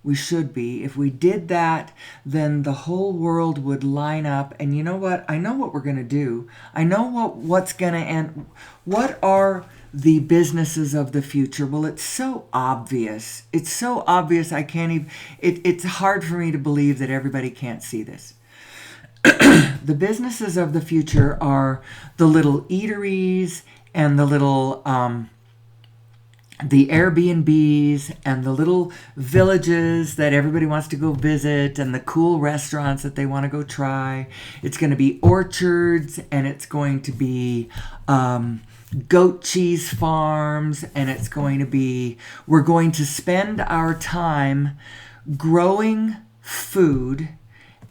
We should be. If we did that, then the whole world would line up. And you know what? I know what we're going to do. I know what's going to end. What are the businesses of the future? Well, it's so obvious. It's so obvious I can't even... It's hard for me to believe that everybody can't see this. The businesses of the future are the little eateries and the little... the Airbnbs and the little villages that everybody wants to go visit and the cool restaurants that they want to go try. It's going to be orchards, and it's going to be goat cheese farms, and it's going to be, we're going to spend our time growing food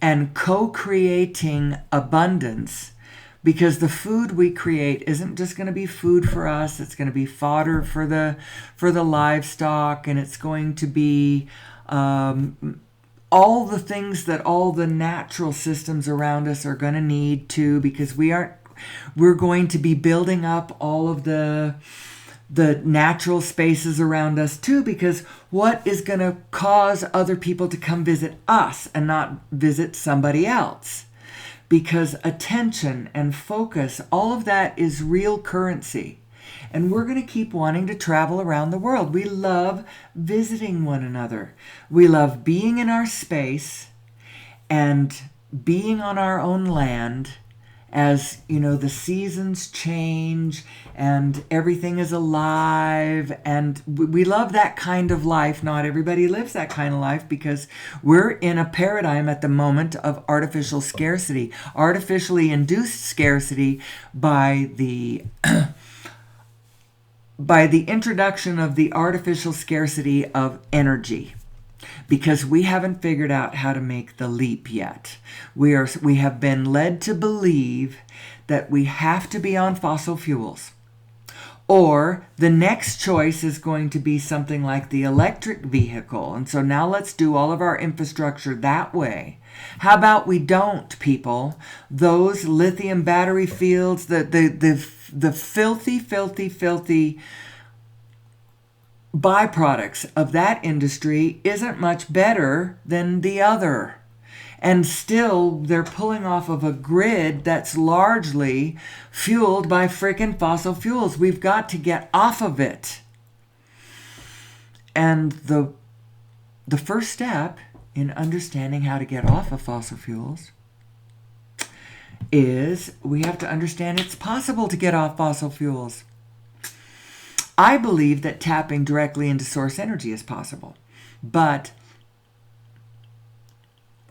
and co-creating abundance. Because the food we create isn't just going to be food for us. It's going to be fodder for the livestock, and it's going to be all the things that all the natural systems around us are going to need to. Because we're going to be building up all of the natural spaces around us too. Because what is going to cause other people to come visit us and not visit somebody else? Because attention and focus, all of that is real currency. And we're going to keep wanting to travel around the world. We love visiting one another. We love being in our space and being on our own land as, you know, the seasons change and everything is alive. And we love that kind of life. Not everybody lives that kind of life, because we're in a paradigm at the moment of artificial scarcity, artificially induced scarcity by the by the introduction of the artificial scarcity of energy. Because we haven't figured out how to make the leap yet. We have been led to believe that we have to be on fossil fuels. Or the next choice is going to be something like the electric vehicle. And so now let's do all of our infrastructure that way. How about we don't, people? Those lithium battery fields, the filthy byproducts of that industry isn't much better than the other. And still, they're pulling off of a grid that's largely fueled by frickin' fossil fuels. We've got to get off of it. And the first step in understanding how to get off of fossil fuels is we have to understand it's possible to get off fossil fuels. I believe that tapping directly into source energy is possible, but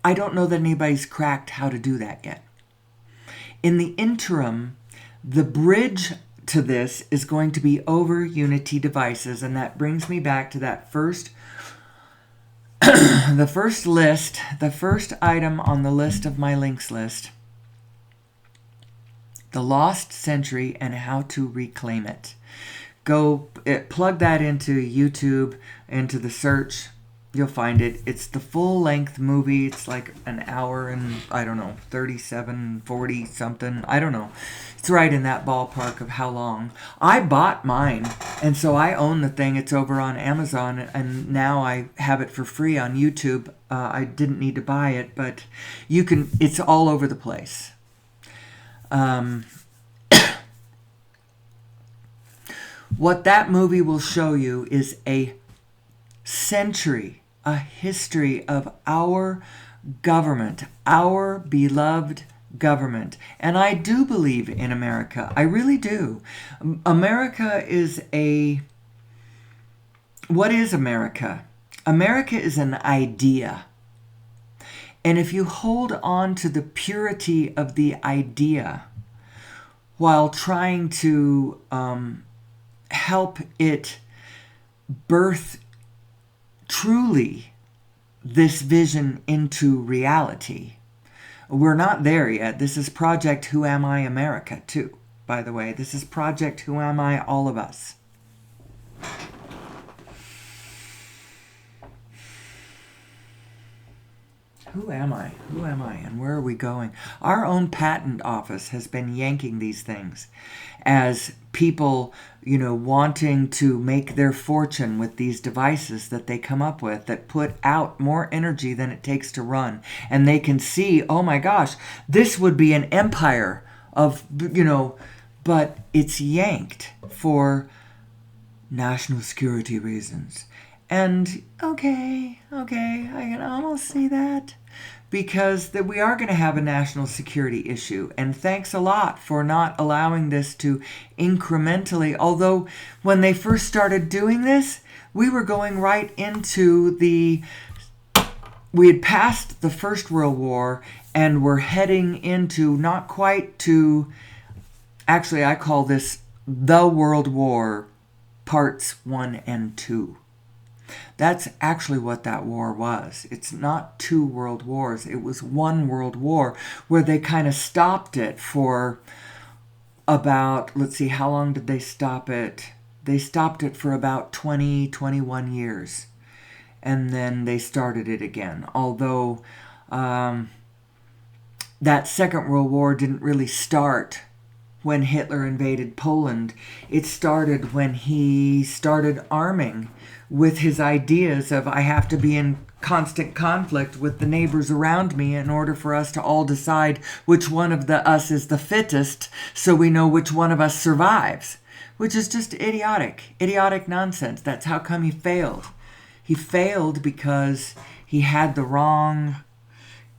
I don't know that anybody's cracked how to do that yet. In the interim, the bridge to this is going to be over Unity devices, and that brings me back to that first the first item on the list of my links list, the lost century and how to reclaim it. Plug that into YouTube, into the search. You'll find it. It's the full-length movie. It's like an hour and, 37, 40 something. I don't know. It's right in that ballpark of how long. I bought mine, and so I own the thing. It's over on Amazon, and now I have it for free on YouTube. I didn't need to buy it, but it's all over the place. What that movie will show you is a century, a history of our government, our beloved government. And I do believe in America. I really do. America is what is America? America is an idea. And if you hold on to the purity of the idea while trying to help it birth truly this vision into reality. We're not there yet. This is Project Who Am I America, too, by the way. This is Project Who Am I, all of us. Who am I? Who am I? And where are we going? Our own patent office has been yanking these things as people, wanting to make their fortune with these devices that they come up with that put out more energy than it takes to run. And they can see, oh my gosh, this would be an empire of, but it's yanked for national security reasons. And okay, I can almost see that. Because that we are going to have a national security issue. And thanks a lot for not allowing this to incrementally, although when they first started doing this, we were going right into we had passed the First World War and we're heading into not quite to, actually I call this the World War Parts 1 and 2. That's actually what that war was. It's not 2 world wars. It was 1 world war where they kind of stopped it for about, let's see, how long did they stop it? They stopped it for about 21 years. And then they started it again. Although that Second World War didn't really start when Hitler invaded Poland. It started when he started arming with his ideas of I have to be in constant conflict with the neighbors around me in order for us to all decide which one of us is the fittest so we know which one of us survives, which is just idiotic nonsense. That's how come he failed. He failed because he had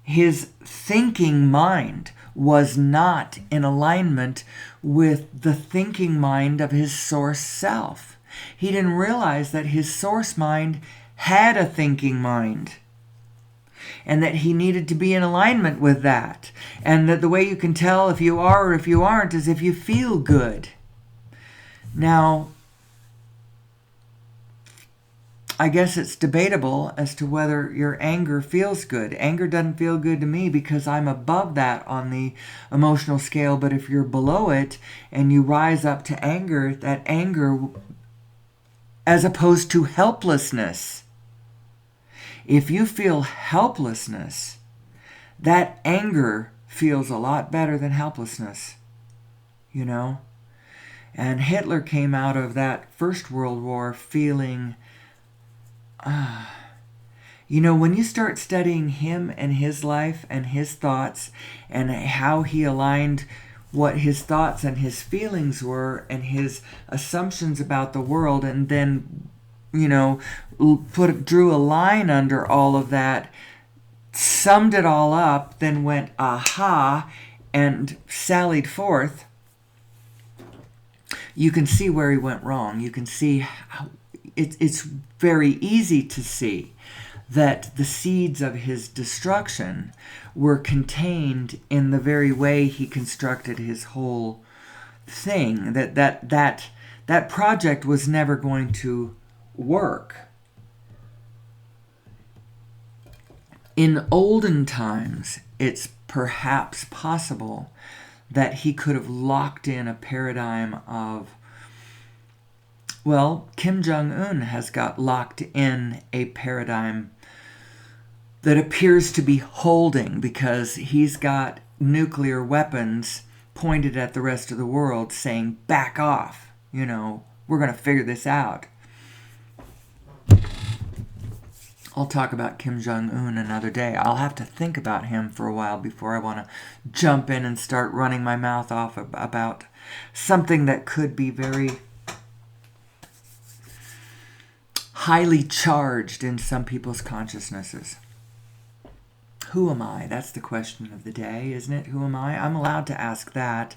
his thinking mind was not in alignment with the thinking mind of his source self. He didn't realize that his source mind had a thinking mind and that he needed to be in alignment with that. And that the way you can tell if you are or if you aren't is if you feel good. Now, I guess it's debatable as to whether your anger feels good. Anger doesn't feel good to me because I'm above that on the emotional scale. But if you're below it and you rise up to anger, that anger, as opposed to helplessness, if you feel helplessness, that anger feels a lot better than helplessness, And Hitler came out of that First World War feeling, when you start studying him and his life and his thoughts and how he aligned what his thoughts and his feelings were and his assumptions about the world, and then, drew a line under all of that, summed it all up, then went, aha, and sallied forth, you can see where he went wrong. You can see how it's very easy to see that the seeds of his destruction were contained in the very way he constructed his whole thing. That project was never going to work. In olden times, it's perhaps possible that he could have locked in a paradigm of, Kim Jong-un has got locked in a paradigm that appears to be holding because he's got nuclear weapons pointed at the rest of the world saying, back off, we're going to figure this out. I'll talk about Kim Jong-un another day. I'll have to think about him for a while before I want to jump in and start running my mouth off about something that could be very highly charged in some people's consciousnesses. Who am I? That's the question of the day, isn't it? Who am I? I'm allowed to ask that.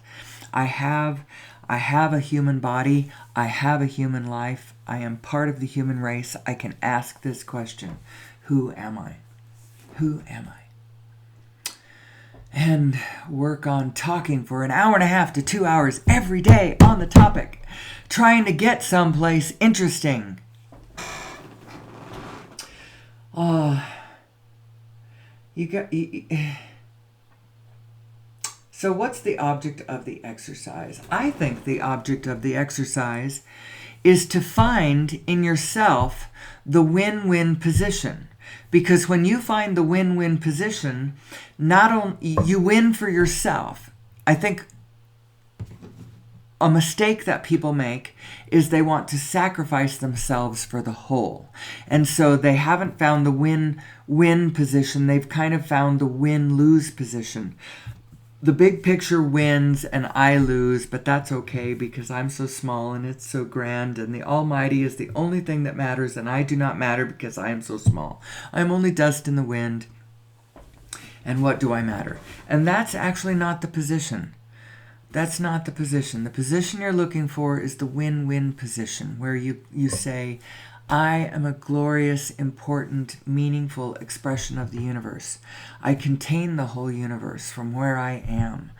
I have a human body. I have a human life. I am part of the human race. I can ask this question. Who am I? Who am I? and work on talking for an hour and a half to 2 hours every day on the topic, trying to get someplace interesting. So what's the object of the exercise? I think the object of the exercise is to find in yourself the win-win position. Because when you find the win-win position, not only you win for yourself. I think a mistake that people make is they want to sacrifice themselves for the whole. And so they haven't found the win-win position. They've kind of found the win-lose position. The big picture wins and I lose, but that's okay because I'm so small and it's so grand, and the Almighty is the only thing that matters, and I do not matter because I am so small. I am only dust in the wind, and what do I matter? And that's actually not the position. That's not the position. The position you're looking for is the win-win position, where you say, I am a glorious, important, meaningful expression of the universe. I contain the whole universe from where I am.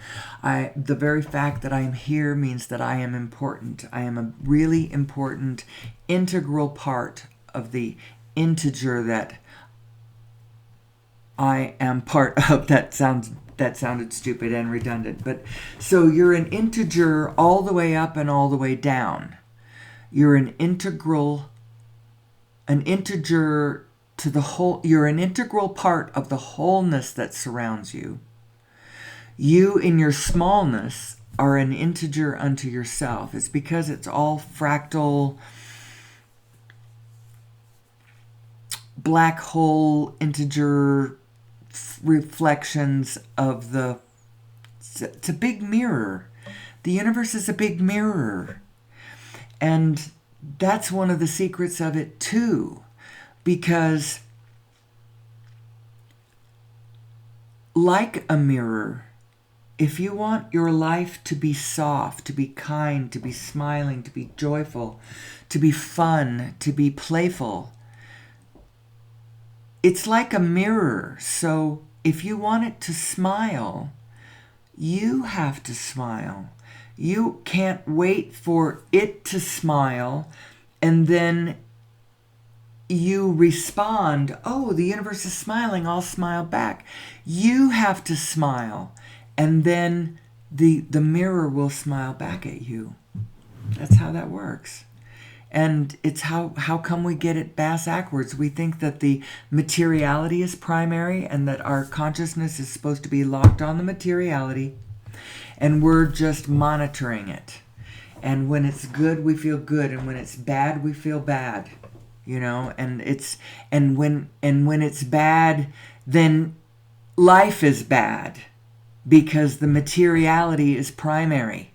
The very fact that I am here means that I am important. I am a really important, integral part of the integer that I am part of. That sounded stupid and redundant. But so you're an integer all the way up and all the way down. You're an integer to the whole. You're an integral part of the wholeness that surrounds you. You in your smallness are an integer unto yourself. It's because it's all fractal, black hole integer reflections of the. It's a big mirror. The universe is a big mirror. And that's one of the secrets of it too, because like a mirror, if you want your life to be soft, to be kind, to be smiling, to be joyful, to be fun, to be playful, it's like a mirror. So if you want it to smile, you have to smile. You can't wait for it to smile and then you respond, oh, the universe is smiling, I'll smile back. You have to smile and then the mirror will smile back at you. That's how that works. And it's how come we get it backwards? We think that the materiality is primary and that our consciousness is supposed to be locked on the materiality. And we're just monitoring it. And when it's good, we feel good. And when it's bad, we feel bad. You know, and when it's bad, then life is bad because the materiality is primary.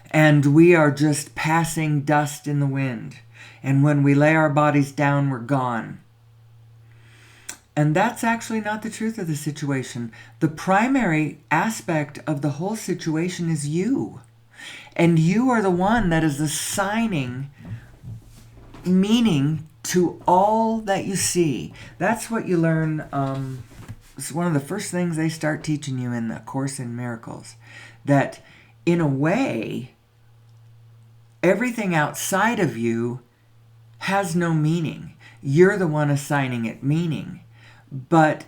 And we are just passing dust in the wind. And when we lay our bodies down, we're gone. And that's actually not the truth of the situation. The primary aspect of the whole situation is you. And you are the one that is assigning meaning to all that you see. That's what you learn. It's one of the first things they start teaching you in the Course in Miracles. That in a way, everything outside of you has no meaning. You're the one assigning it meaning. But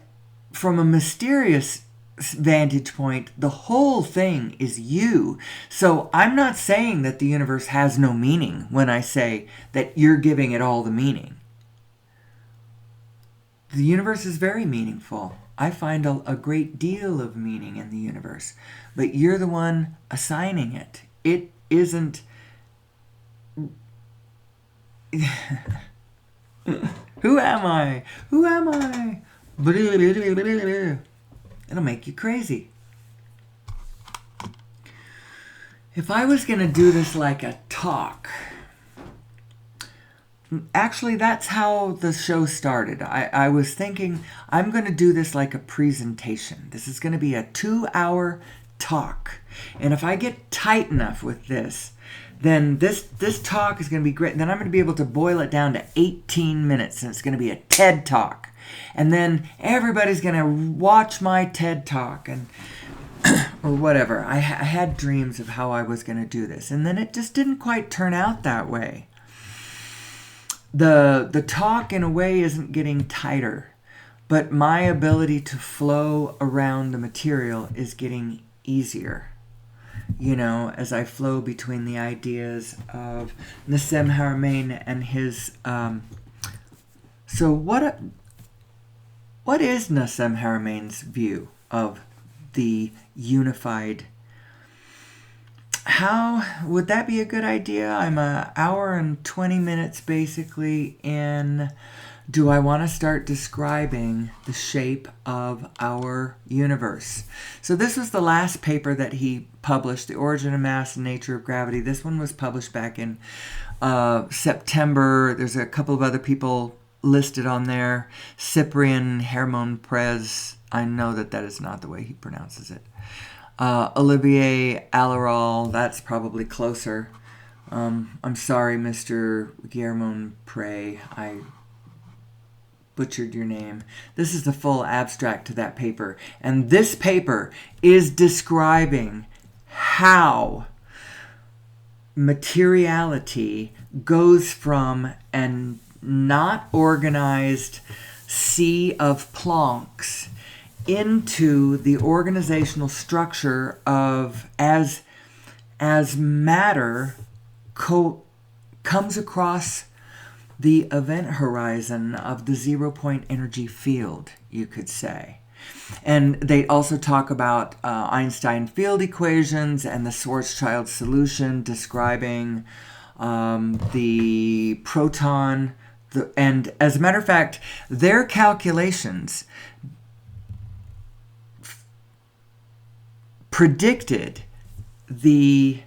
from a mysterious vantage point, the whole thing is you. So I'm not saying that the universe has no meaning when I say that you're giving it all the meaning. The universe is very meaningful. I find a great deal of meaning in the universe. But you're the one assigning it. It isn't... Who am I? Who am I? It'll make you crazy. If I was going to do this like a talk, actually that's how the show started. I was thinking I'm going to do this like a presentation. This is going to be a 2-hour talk. And if I get tight enough with this, then this talk is going to be great. Then I'm going to be able to boil it down to 18 minutes and it's going to be a TED Talk. And then everybody's going to watch my TED Talk and or whatever. I had dreams of how I was going to do this. And then it just didn't quite turn out that way. The talk, in a way, isn't getting tighter. But my ability to flow around the material is getting easier. You know, as I flow between the ideas of Nassim Haramein and his... So what is Nassim Haramein's view of the unified? How would that be a good idea? I'm an hour and 20 minutes basically in. Do I want to start describing the shape of our universe? So this was the last paper that he published, The Origin of Mass and Nature of Gravity. This one was published back in September. There's a couple of other people listed on there. Cyprian Hermon Prez. I know that is not the way he pronounces it. Olivier Alaral. That's probably closer. I'm sorry, Mr. Guillermo Prey. I butchered your name. This is the full abstract to that paper. And this paper is describing how materiality goes from an not organized sea of Plancks into the organizational structure of as matter comes across the event horizon of the 0-point energy field, you could say. And they also talk about Einstein field equations and the Schwarzschild solution describing the proton. And as a matter of fact, their calculations predicted the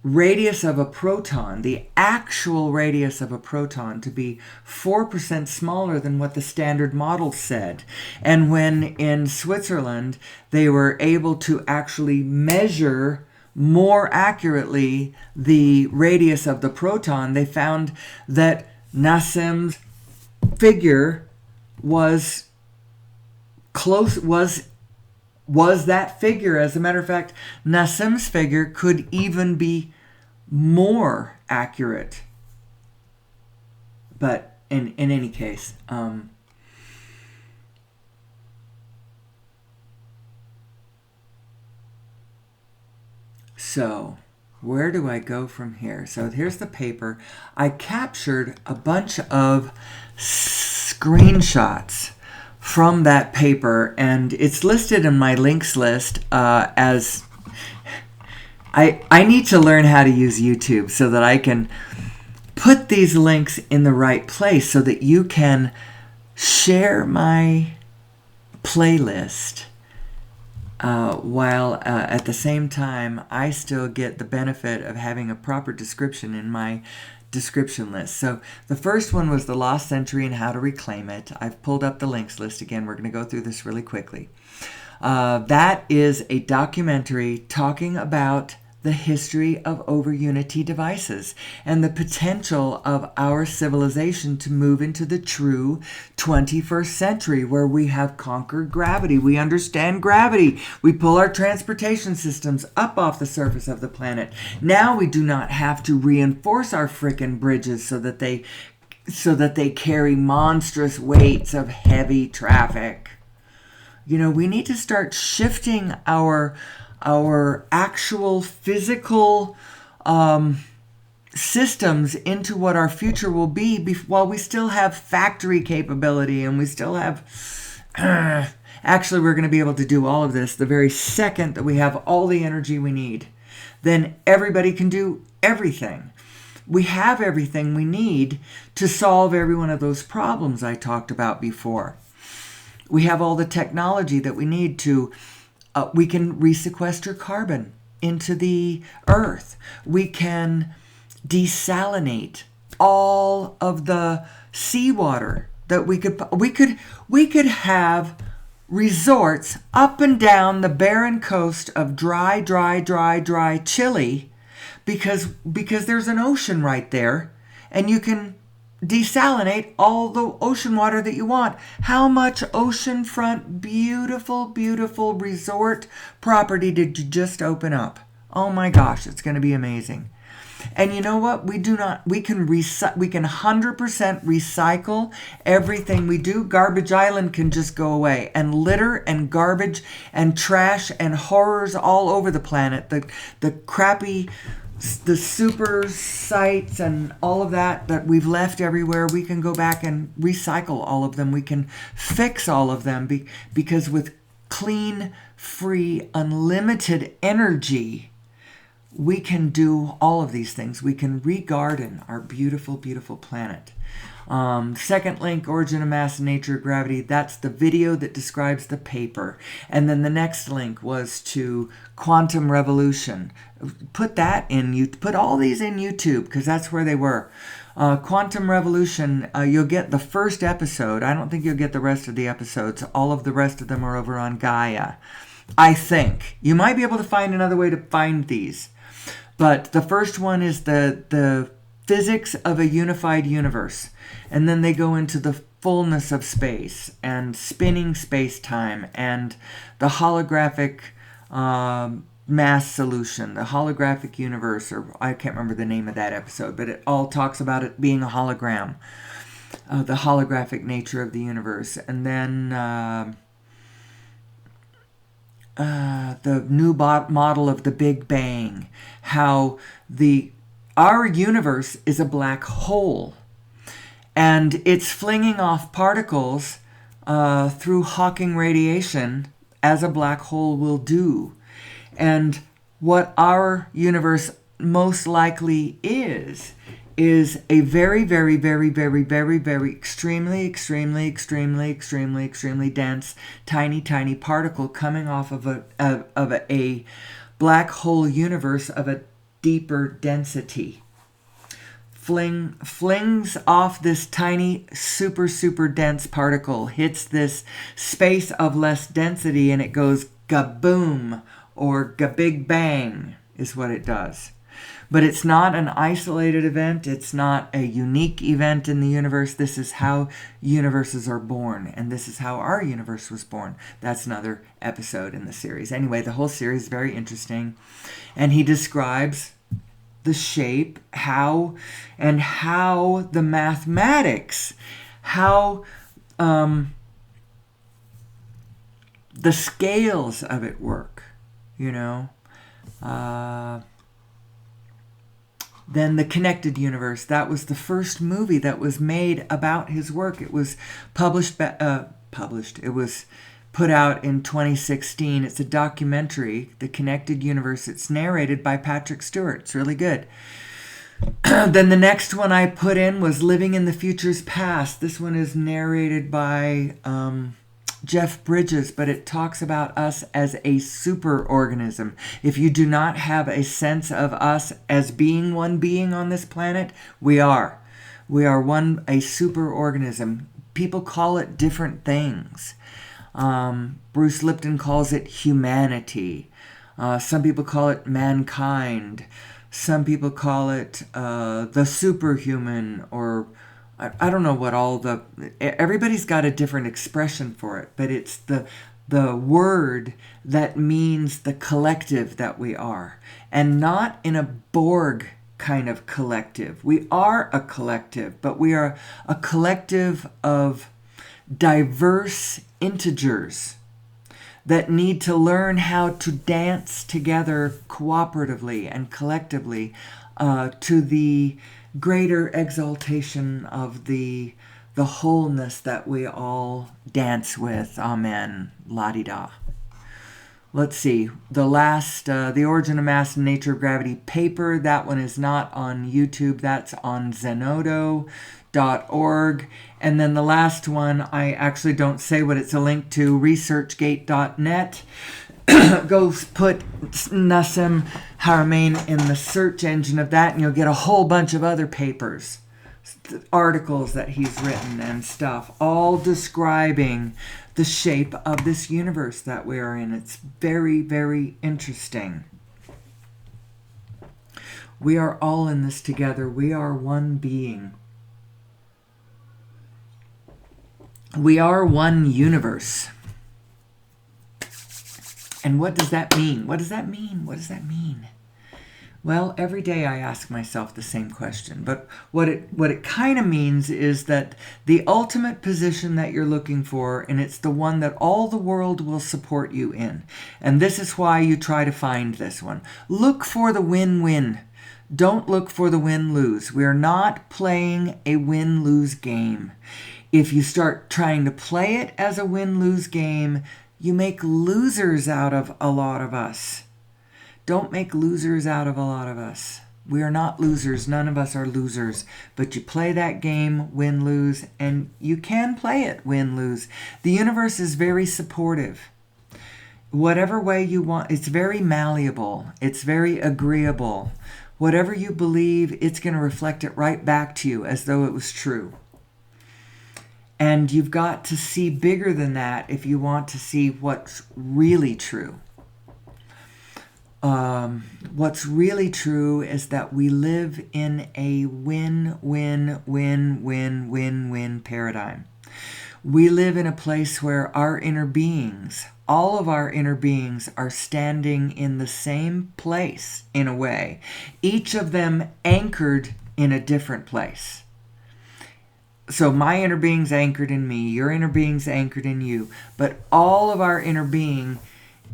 radius of a proton, the actual radius of a proton, to be 4% smaller than what the standard model said. And when in Switzerland they were able to actually measure more accurately the radius of the proton, they found that Nassim's figure was that figure. As a matter of fact, Nassim's figure could even be more accurate. But in any case, so where do I go from here? So here's the paper. I captured a bunch of screenshots from that paper, and it's listed in my links list as I need to learn how to use YouTube so that I can put these links in the right place so that you can share my playlist while at the same time I still get the benefit of having a proper description in my description list. So the first one was The Lost Century and How to Reclaim It. I've pulled up the links list again. We're going to go through this really quickly. That is a documentary talking about the history of over-unity devices and the potential of our civilization to move into the true 21st century where we have conquered gravity. We understand gravity. We pull our transportation systems up off the surface of the planet. Now we do not have to reinforce our frickin' bridges so that they carry monstrous weights of heavy traffic. You know, we need to start shifting our actual physical systems into what our future will be while we still have factory capability and we still have... Actually, we're going to be able to do all of this the very second that we have all the energy we need. Then everybody can do everything. We have everything we need to solve every one of those problems I talked about before. We have all the technology that we need to... we can resequester carbon into the earth. We can desalinate all of the seawater that we could have resorts up and down the barren coast of dry Chile because there's an ocean right there, and you can desalinate all the ocean water that you want. How much oceanfront, beautiful, beautiful resort property did you just open up? Oh my gosh, it's going to be amazing. And you know what? We can 100% recycle everything we do. Garbage Island can just go away. And litter and garbage and trash and horrors all over the planet. The crappy, the super sites and all of that we've left everywhere, we can go back and recycle all of them. We can fix all of them because with clean, free, unlimited energy, we can do all of these things. We can re-garden our beautiful, beautiful planet. Second link, Origin of Mass and Nature of Gravity. That's the video that describes the paper. And then the next link was to Quantum Revolution. Put that in, put all these in YouTube because that's where they were. Quantum Revolution, you'll get the first episode. I don't think you'll get the rest of the episodes. All of the rest of them are over on Gaia. I think. You might be able to find another way to find these. But the first one is the physics of a unified universe. And then they go into the fullness of space and spinning space-time and the holographic mass solution, the holographic universe, or I can't remember the name of that episode, but it all talks about it being a hologram, the holographic nature of the universe. And then the new model of the Big Bang, how our universe is a black hole, and it's flinging off particles through Hawking radiation, as a black hole will do. And what our universe most likely is a very, very, very, very, very, very extremely, extremely, extremely, extremely, extremely dense, tiny, tiny particle coming off of a black hole universe of a deeper density. Flings off this tiny, super, super dense particle, hits this space of less density, and it goes gaboom, or ga-big bang is what it does. But it's not an isolated event. It's not a unique event in the universe. This is how universes are born, and this is how our universe was born. That's another episode in the series. Anyway, the whole series is very interesting, and he describes the shape, how the mathematics, how the scales of it work, you know. Then The Connected Universe. That was the first movie that was made about his work. It was published. It was put out in 2016. It's a documentary, The Connected Universe. It's narrated by Patrick Stewart. It's really good. Then the next one I put in was Living in the Future's Past. This one is narrated by Jeff Bridges, but it talks about us as a superorganism. If you do not have a sense of us as being one being on this planet, we are. We are a superorganism. People call it different things. Bruce Lipton calls it humanity. Some people call it mankind. Some people call it the superhuman, or I don't know what everybody's got a different expression for it, but it's the word that means the collective that we are, and not in a Borg kind of collective. We are a collective, but we are a collective of diverse integers that need to learn how to dance together cooperatively and collectively to the greater exaltation of the wholeness that we all dance with. Amen. La-di-da. Let's see. The last, The Origin of Mass and Nature of Gravity paper, that one is not on YouTube. That's on zenodo.org. And then the last one, I actually don't say what it's a link to, researchgate.net. Go put Nassim Haramein in the search engine of that, and you'll get a whole bunch of other papers, articles that he's written and stuff, all describing the shape of this universe that we are in. It's very, very interesting. We are all in this together. We are one being. We are one universe. And what does that mean? What does that mean? What does that mean? Well, every day I ask myself the same question. But what it kind of means is that the ultimate position that you're looking for, and it's the one that all the world will support you in. And this is why you try to find this one. Look for the win-win. Don't look for the win-lose. We are not playing a win-lose game. If you start trying to play it as a win-lose game, you make losers out of a lot of us. Don't make losers out of a lot of us. We are not losers. None of us are losers. But you play that game, win-lose, and you can play it, win-lose. The universe is very supportive. Whatever way you want, it's very malleable. It's very agreeable. Whatever you believe, it's going to reflect it right back to you as though it was true. And you've got to see bigger than that if you want to see what's really true. What's really true is that we live in a win-win-win-win-win-win paradigm. We live in a place where our inner beings, all of our inner beings, are standing in the same place in a way, each of them anchored in a different place. So my inner being's anchored in me, your inner being's anchored in you, but all of our inner being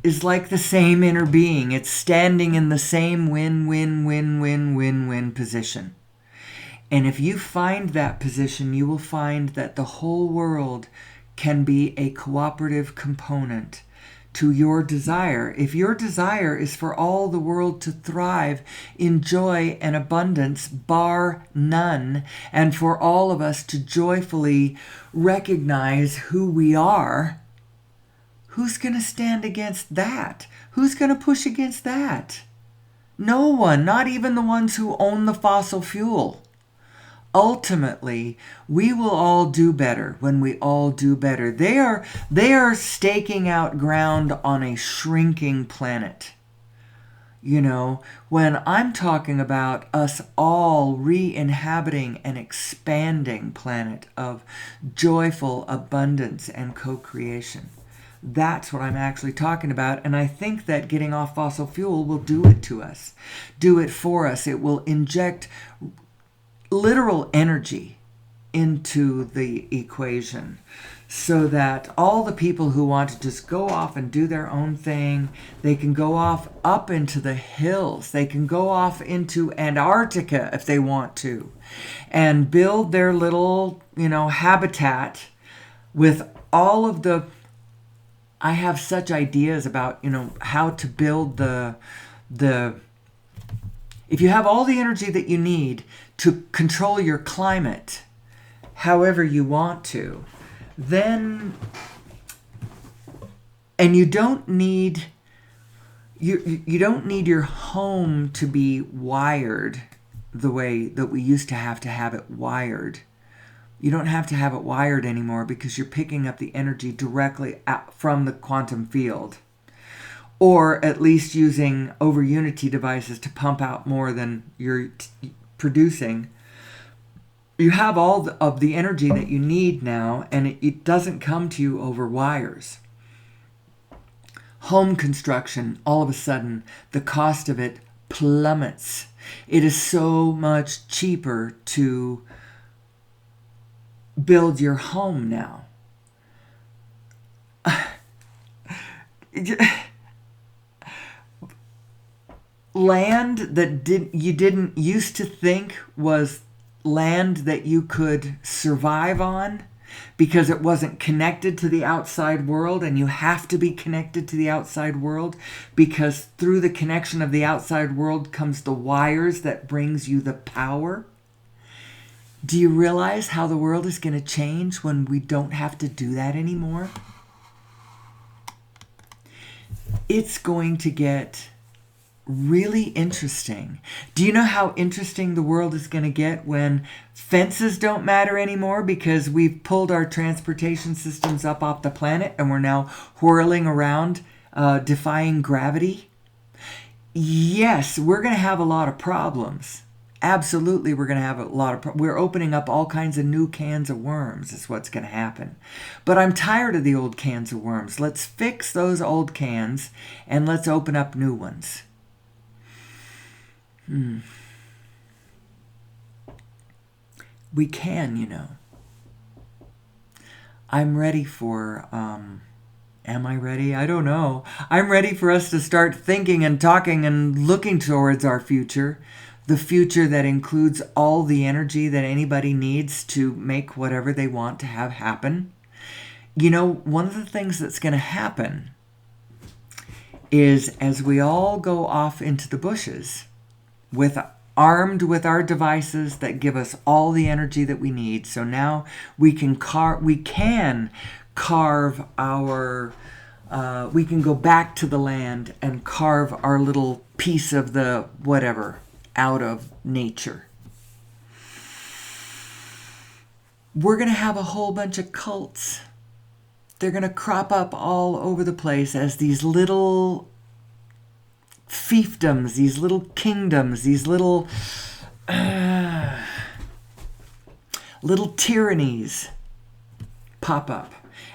is like the same inner being. It's standing in the same win-win-win-win-win-win position. And if you find that position, you will find that the whole world can be a cooperative component to your desire. If your desire is for all the world to thrive in joy and abundance, bar none, and for all of us to joyfully recognize who we are, who's going to stand against that? Who's going to push against that? No one, not even the ones who own the fossil fuel. Ultimately, we will all do better when we all do better. They are staking out ground on a shrinking planet. You know, when I'm talking about us all re-inhabiting an expanding planet of joyful abundance and co-creation. That's what I'm actually talking about. And I think that getting off fossil fuel will do it to us, do it for us. It will inject literal energy into the equation so that all the people who want to just go off and do their own thing, they can go off up into the hills. They can go off into Antarctica if they want to and build their little, habitat with all of the... I have such ideas about, how to build the... If you have all the energy that you need to control your climate however you want to, then... And you don't need... You don't need your home to be wired the way that we used to have it wired. You don't have to have it wired anymore because you're picking up the energy directly from the quantum field. Or at least using over unity devices to pump out more than you're producing. You have all of the energy that you need now, and it doesn't come to you over wires. Home construction, all of a sudden, the cost of it plummets. It is so much cheaper to build your home now. Land that you didn't used to think was land that you could survive on because it wasn't connected to the outside world, and you have to be connected to the outside world because through the connection of the outside world comes the wires that brings you the power. Do you realize how the world is going to change when we don't have to do that anymore? It's going to get really interesting. Do you know how interesting the world is going to get when fences don't matter anymore because we've pulled our transportation systems up off the planet and we're now whirling around defying gravity? Yes, we're going to have a lot of problems. Absolutely, we're going to have a lot of. We're opening up all kinds of new cans of worms, is what's going to happen. But I'm tired of the old cans of worms. Let's fix those old cans and let's open up new ones. We can, you know. I'm ready for. Am I ready? I don't know. I'm ready for us to start thinking and talking and looking towards our future. The future that includes all the energy that anybody needs to make whatever they want to have happen. You know, one of the things that's going to happen is as we all go off into the bushes armed with our devices that give us all the energy that we need. So now we can carve our we can go back to the land and carve our little piece of the whatever out of nature. We're going to have a whole bunch of cults. They're going to crop up all over the place as these little fiefdoms, these little kingdoms, these little tyrannies pop up.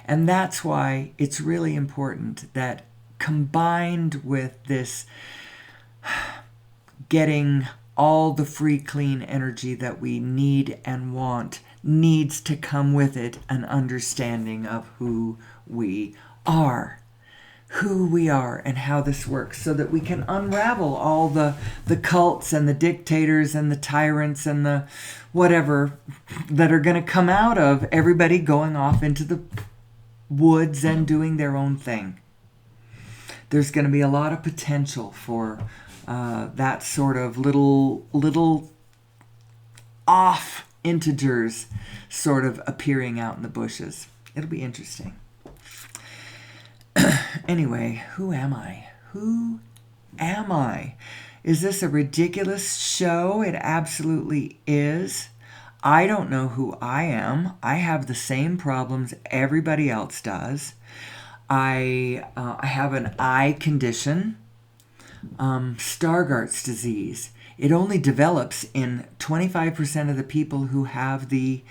And that's why it's really important that combined with this getting all the free, clean energy that we need and want needs to come with it an understanding of who we are. Who we are and how this works so that we can unravel all the cults and the dictators and the tyrants and the whatever that are going to come out of everybody going off into the woods and doing their own thing. There's going to be a lot of potential for that sort of little off integers sort of appearing out in the bushes. It'll be interesting. Anyway, who am I? Who am I? Is this a ridiculous show? It absolutely is. I don't know who I am. I have the same problems everybody else does. I have an eye condition, Stargardt's disease. It only develops in 25% of the people who have the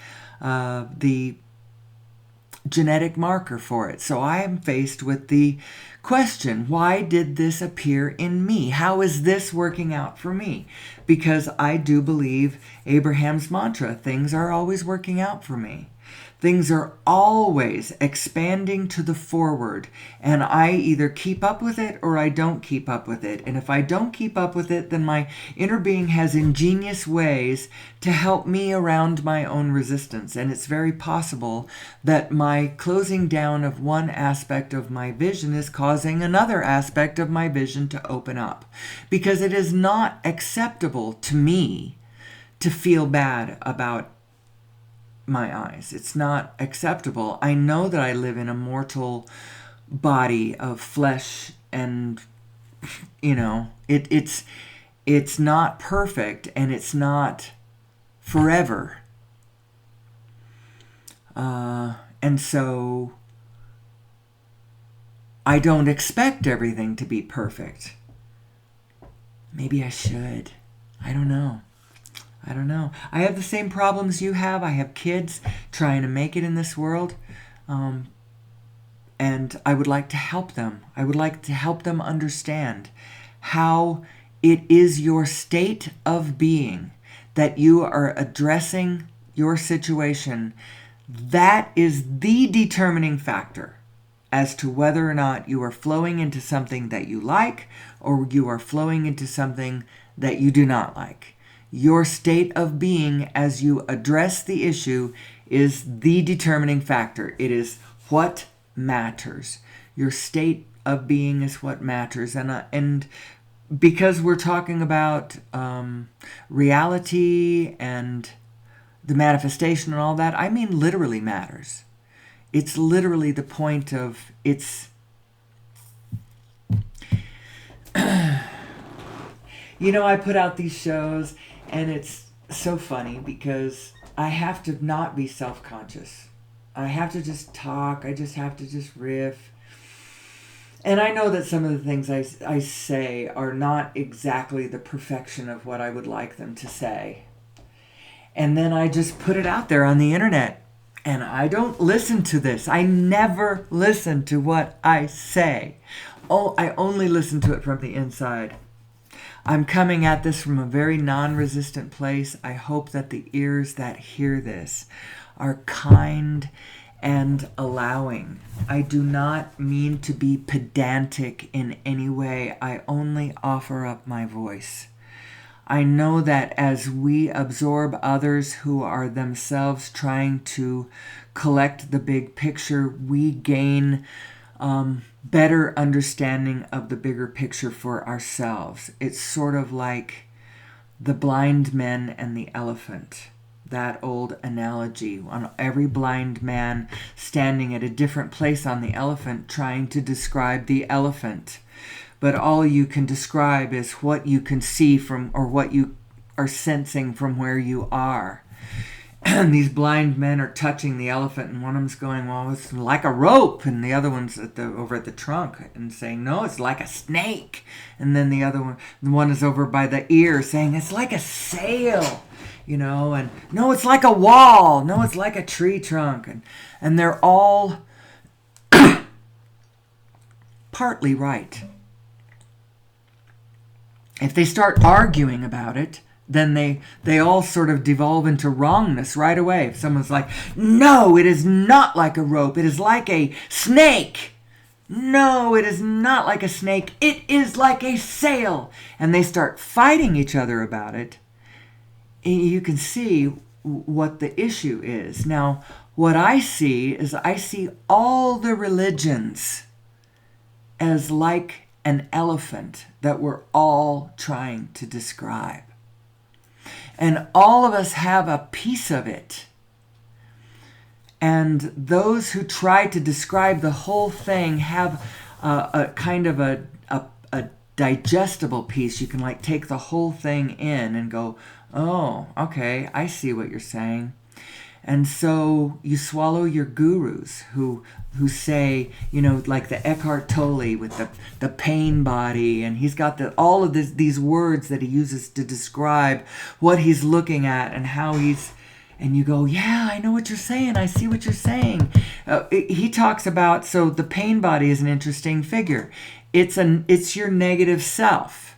genetic marker for it. So I am faced with the question, why did this appear in me? How is this working out for me? Because I do believe Abraham's mantra, things are always working out for me. Things are always expanding to the forward, and I either keep up with it or I don't keep up with it. And if I don't keep up with it, then my inner being has ingenious ways to help me around my own resistance. And it's very possible that my closing down of one aspect of my vision is causing another aspect of my vision to open up. Because it is not acceptable to me to feel bad about my eyes. It's not acceptable. I know that I live in a mortal body of flesh, and it's not perfect and it's not forever. And so I don't expect everything to be perfect. Maybe I should. I don't know. I have the same problems you have. I have kids trying to make it in this world. And I would like to help them. I would like to help them understand how it is your state of being that you are addressing your situation. That is the determining factor as to whether or not you are flowing into something that you like or you are flowing into something that you do not like. Your state of being as you address the issue is the determining factor. It is what matters. Your state of being is what matters. And because we're talking about reality and the manifestation and all that, I mean literally matters. It's literally the point of it's... I put out these shows, and it's so funny because I have to not be self-conscious. I have to just talk. I just have to just riff. And I know that some of the things I say are not exactly the perfection of what I would like them to say. And then I just put it out there on the internet. And I don't listen to this. I never listen to what I say. Oh, I only listen to it from the inside. I'm coming at this from a very non-resistant place. I hope that the ears that hear this are kind and allowing. I do not mean to be pedantic in any way. I only offer up my voice. I know that as we absorb others who are themselves trying to collect the big picture, we gain better understanding of the bigger picture for ourselves. It's sort of like the blind men and the elephant. That old analogy on every blind man standing at a different place on the elephant trying to describe the elephant. But all you can describe is what you can see from, or what you are sensing from where you are. And these blind men are touching the elephant, and one of them's going, well, it's like a rope, and the other one's over at the trunk and saying, no, it's like a snake. And then the one is over by the ear saying, it's like a sail, and no, it's like a wall, no, it's like a tree trunk, and they're all partly right. If they start arguing about it, then they all sort of devolve into wrongness right away. If someone's like, no, it is not like a rope. It is like a snake. No, it is not like a snake. It is like a sail. And they start fighting each other about it. You can see what the issue is. Now, what I see is I see all the religions as like an elephant that we're all trying to describe. And all of us have a piece of it. And those who try to describe the whole thing have a kind of a digestible piece. You can like take the whole thing in and go, oh, okay, I see what you're saying. And so you swallow your gurus who say, like the Eckhart Tolle with the pain body, and he's got all of these words that he uses to describe what he's looking at and how he's, and you go, yeah, I know what you're saying. I see what you're saying. He talks about, so the pain body is an interesting figure. It's your negative self.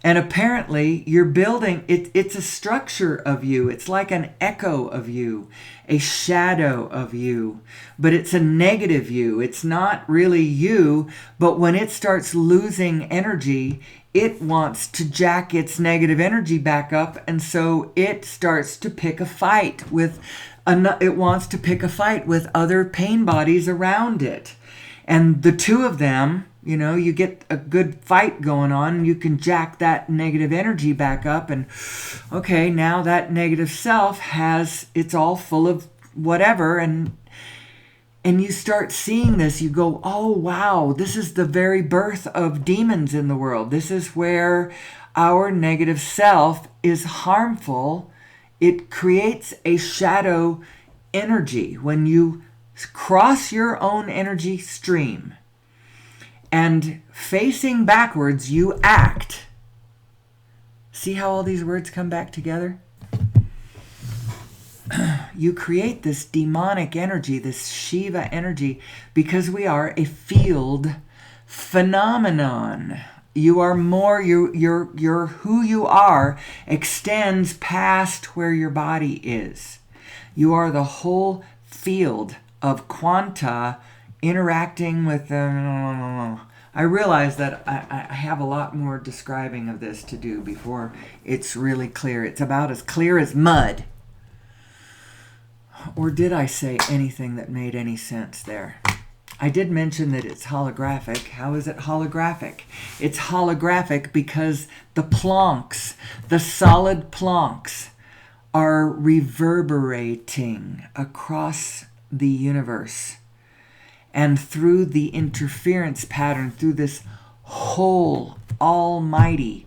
And apparently you're building, it's a structure of you. It's like an echo of you, a shadow of you. But it's a negative you. It's not really you. But when it starts losing energy, it wants to jack its negative energy back up. And so it starts to pick a fight with, it wants to pick a fight with other pain bodies around it. And the two of them, you get a good fight going on, you can jack that negative energy back up, and okay, now that negative self it's all full of whatever, and you start seeing this, you go, oh wow, this is the very birth of demons in the world. This is where our negative self is harmful. It creates a shadow energy. When you cross your own energy stream, and facing backwards, you act. See how all these words come back together? You create this demonic energy, this Shiva energy, because we are a field phenomenon. You are more, your who you are extends past where your body is. You are the whole field of quanta interacting with I realize that I have a lot more describing of this to do before it's really clear. It's about as clear as mud. Or did I say anything that made any sense there? I did mention that it's holographic. How is it holographic? It's holographic because the plonks, the solid plonks, are reverberating across the universe. And through the interference pattern, through this whole almighty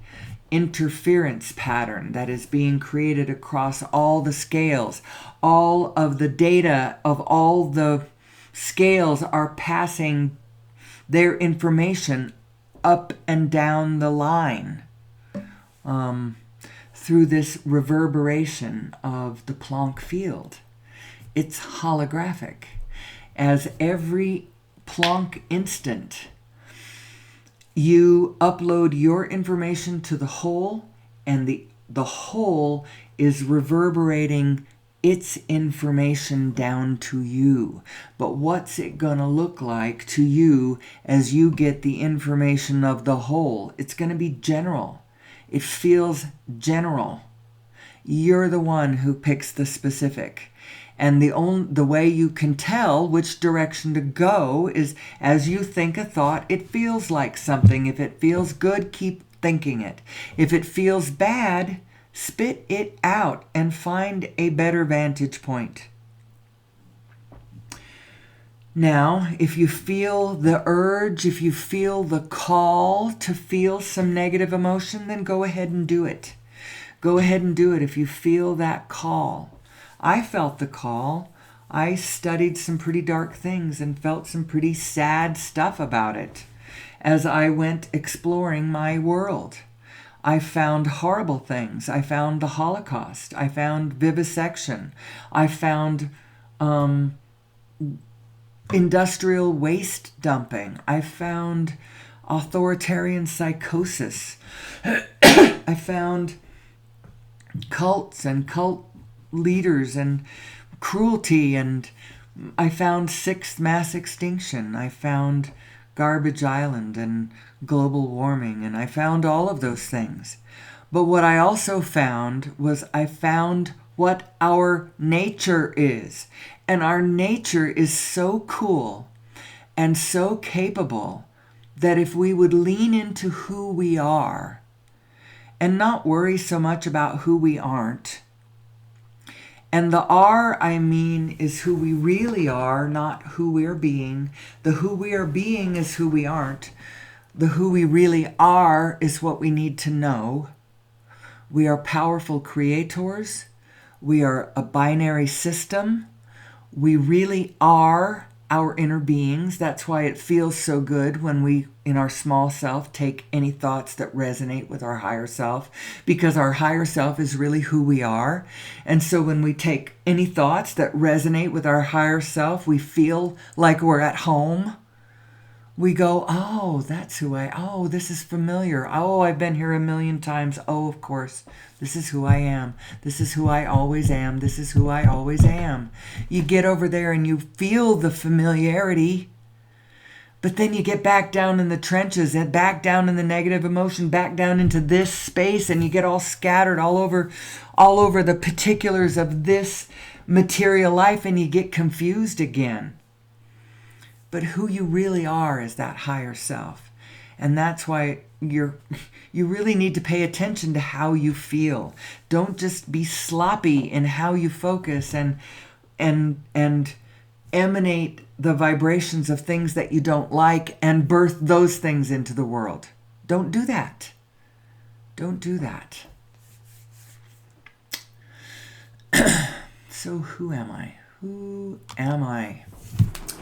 interference pattern that is being created across all the scales, all of the data of all the scales are passing their information up and down the line through this reverberation of the Planck field. It's holographic. As every Planck instant, you upload your information to the whole, and the whole is reverberating its information down to you. But what's it gonna look like to you as you get the information of the whole? It's gonna be general. It feels general. You're the one who picks the specific. And the way you can tell which direction to go is as you think a thought, it feels like something. If it feels good, keep thinking it. If it feels bad, spit it out and find a better vantage point. Now, if you feel the urge, if you feel the call to feel some negative emotion, then go ahead and do it. Go ahead and do it if you feel that call. I felt the call. I studied some pretty dark things and felt some pretty sad stuff about it as I went exploring my world. I found horrible things. I found the Holocaust. I found vivisection. I found industrial waste dumping. I found authoritarian psychosis. I found cults and cult leaders and cruelty, and I found sixth mass extinction. I found Garbage Island and global warming, and I found all of those things. But what I also found was I found what our nature is. And our nature is so cool and so capable that if we would lean into who we are and not worry so much about who we aren't. And the R, I mean, is who we really are, not who we're being. The who we are being is who we aren't. The who we really are is what we need to know. We are powerful creators. We are a binary system. We really are our inner beings. That's why it feels so good when we, in our small self, take any thoughts that resonate with our higher self, because our higher self is really who we are. And so when we take any thoughts that resonate with our higher self, we feel like we're at home. We go, oh, that's who oh, this is familiar. Oh, I've been here a million times. Oh, of course, this is who I am. This is who I always am. This is who I always am. You get over there and you feel the familiarity, but then you get back down in the trenches and back down in the negative emotion, back down into this space, and you get all scattered all over the particulars of this material life, and you get confused again. But who you really are is that higher self. And that's why you really need to pay attention to how you feel. Don't just be sloppy in how you focus and emanate the vibrations of things that you don't like and birth those things into the world. Don't do that. Don't do that. So who am I? Who am I?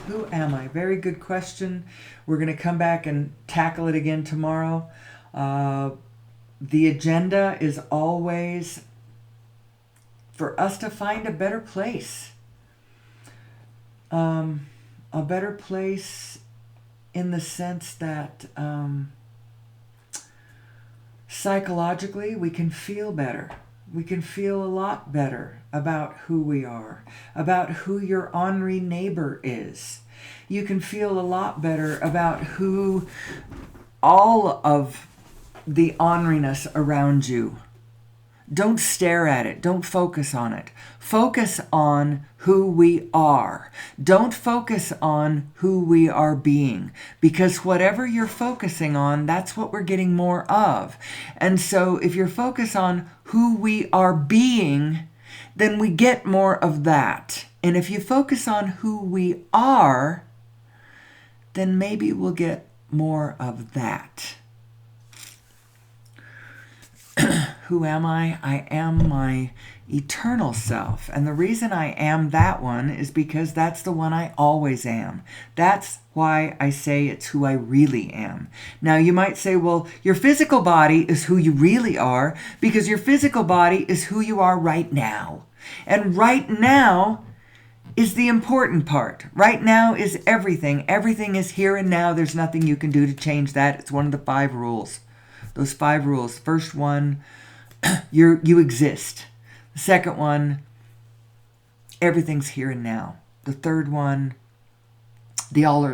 Who am I? Very good question. We're going to come back and tackle it again tomorrow. The agenda is always for us to find a better place. A better place in the sense that psychologically we can feel better. We can feel a lot better about who we are, about who your ornery neighbor is. You can feel a lot better about who all of the orneriness around you. Don't stare at it. Don't focus on it. Focus on who we are. Don't focus on who we are being, because whatever you're focusing on, that's what we're getting more of. And so if you're focused on who we are being, then we get more of that. And if you focus on who we are, then maybe we'll get more of that. Who am I? I am my eternal self. And the reason I am that one is because that's the one I always am. That's why I say it's who I really am. Now, you might say, well, your physical body is who you really are because your physical body is who you are right now. And right now is the important part. Right now is everything. Everything is here and now. There's nothing you can do to change that. It's one of the 5 rules. Those 5 rules. First one, you exist. The second one, everything's here and now. The third one, the all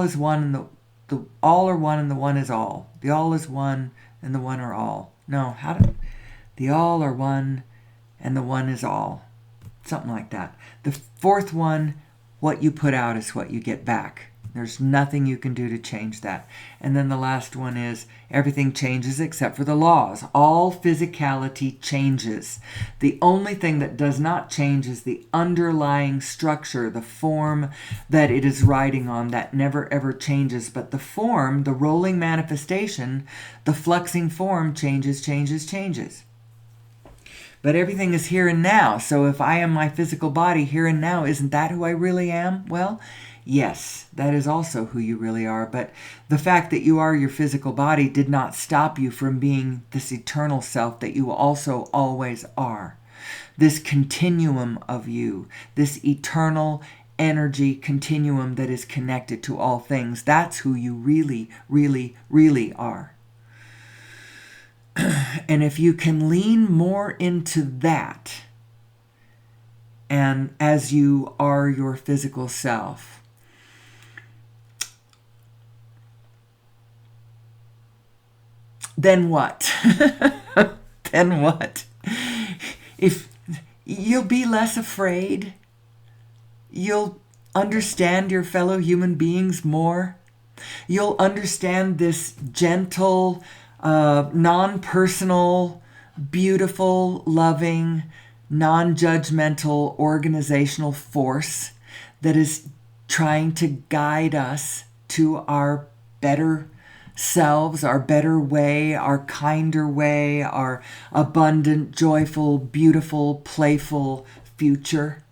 is one and the all are one and the one is all. The all is one and the one are all. No, the all are one and the one is all. Something like that. The fourth one, what you put out is what you get back. There's nothing you can do to change that. And then the last one is everything changes except for the laws. All physicality changes. The only thing that does not change is the underlying structure, the form that it is riding on, that never ever changes. But the form, the rolling manifestation, the fluxing form changes. But everything is here and now. So if I am my physical body here and now, isn't that who I really am? Well, yes, that is also who you really are. But the fact that you are your physical body did not stop you from being this eternal self that you also always are. This continuum of you, this eternal energy continuum that is connected to all things. That's who you really, really, really are. And if you can lean more into that, and as you are your physical self, then what? Then what? If you'll be less afraid, you'll understand your fellow human beings more. You'll understand this gentle, non-personal, beautiful, loving, non-judgmental organizational force that is trying to guide us to our better selves, our better way, our kinder way, our abundant, joyful, beautiful, playful future.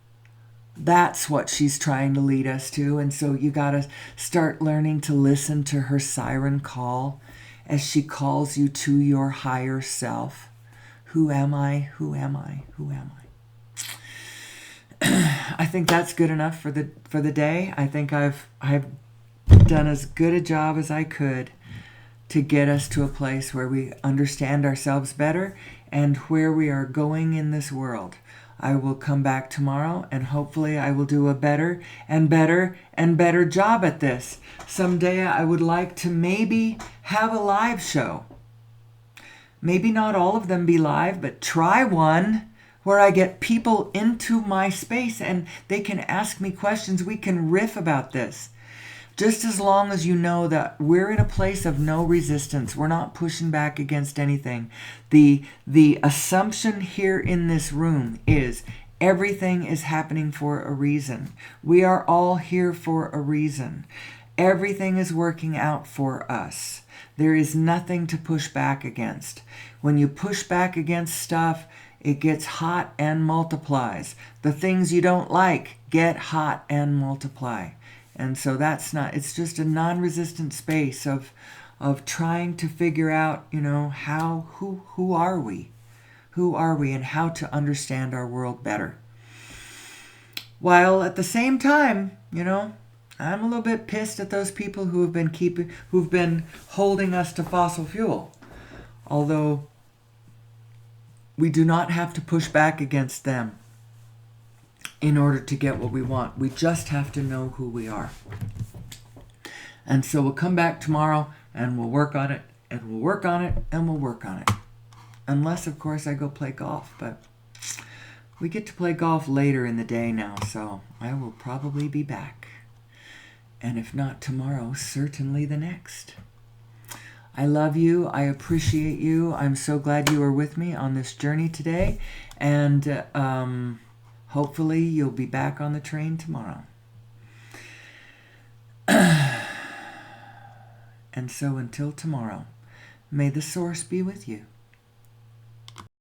That's what she's trying to lead us to. And so you got to start learning to listen to her siren call as she calls you to your higher self. Who am I? Who am I? Who am I? I think that's good enough for the day. I think I've done as good a job as I could to get us to a place where we understand ourselves better and where we are going in this world. I will come back tomorrow and hopefully I will do a better and better and better job at this. Someday I would like to maybe have a live show. Maybe not all of them be live, but try one where I get people into my space and they can ask me questions. We can riff about this. Just as long as you know that we're in a place of no resistance, we're not pushing back against anything. The assumption here in this room is everything is happening for a reason. We are all here for a reason. Everything is working out for us. There is nothing to push back against. When you push back against stuff, it gets hot and multiplies. The things you don't like get hot and multiply. And so it's just a non-resistant space of trying to figure out, who are we? Who are we and how to understand our world better. While at the same time, I'm a little bit pissed at those people who've been holding us to fossil fuel. Although we do not have to push back against them in order to get what we want. We just have to know who we are. And so we'll come back tomorrow and we'll work on it and we'll work on it and we'll work on it. Unless, of course, I go play golf. But we get to play golf later in the day now, so I will probably be back. And if not tomorrow, certainly the next. I love you. I appreciate you. I'm so glad you are with me on this journey today. And hopefully you'll be back on the train tomorrow. And so until tomorrow, may the source be with you.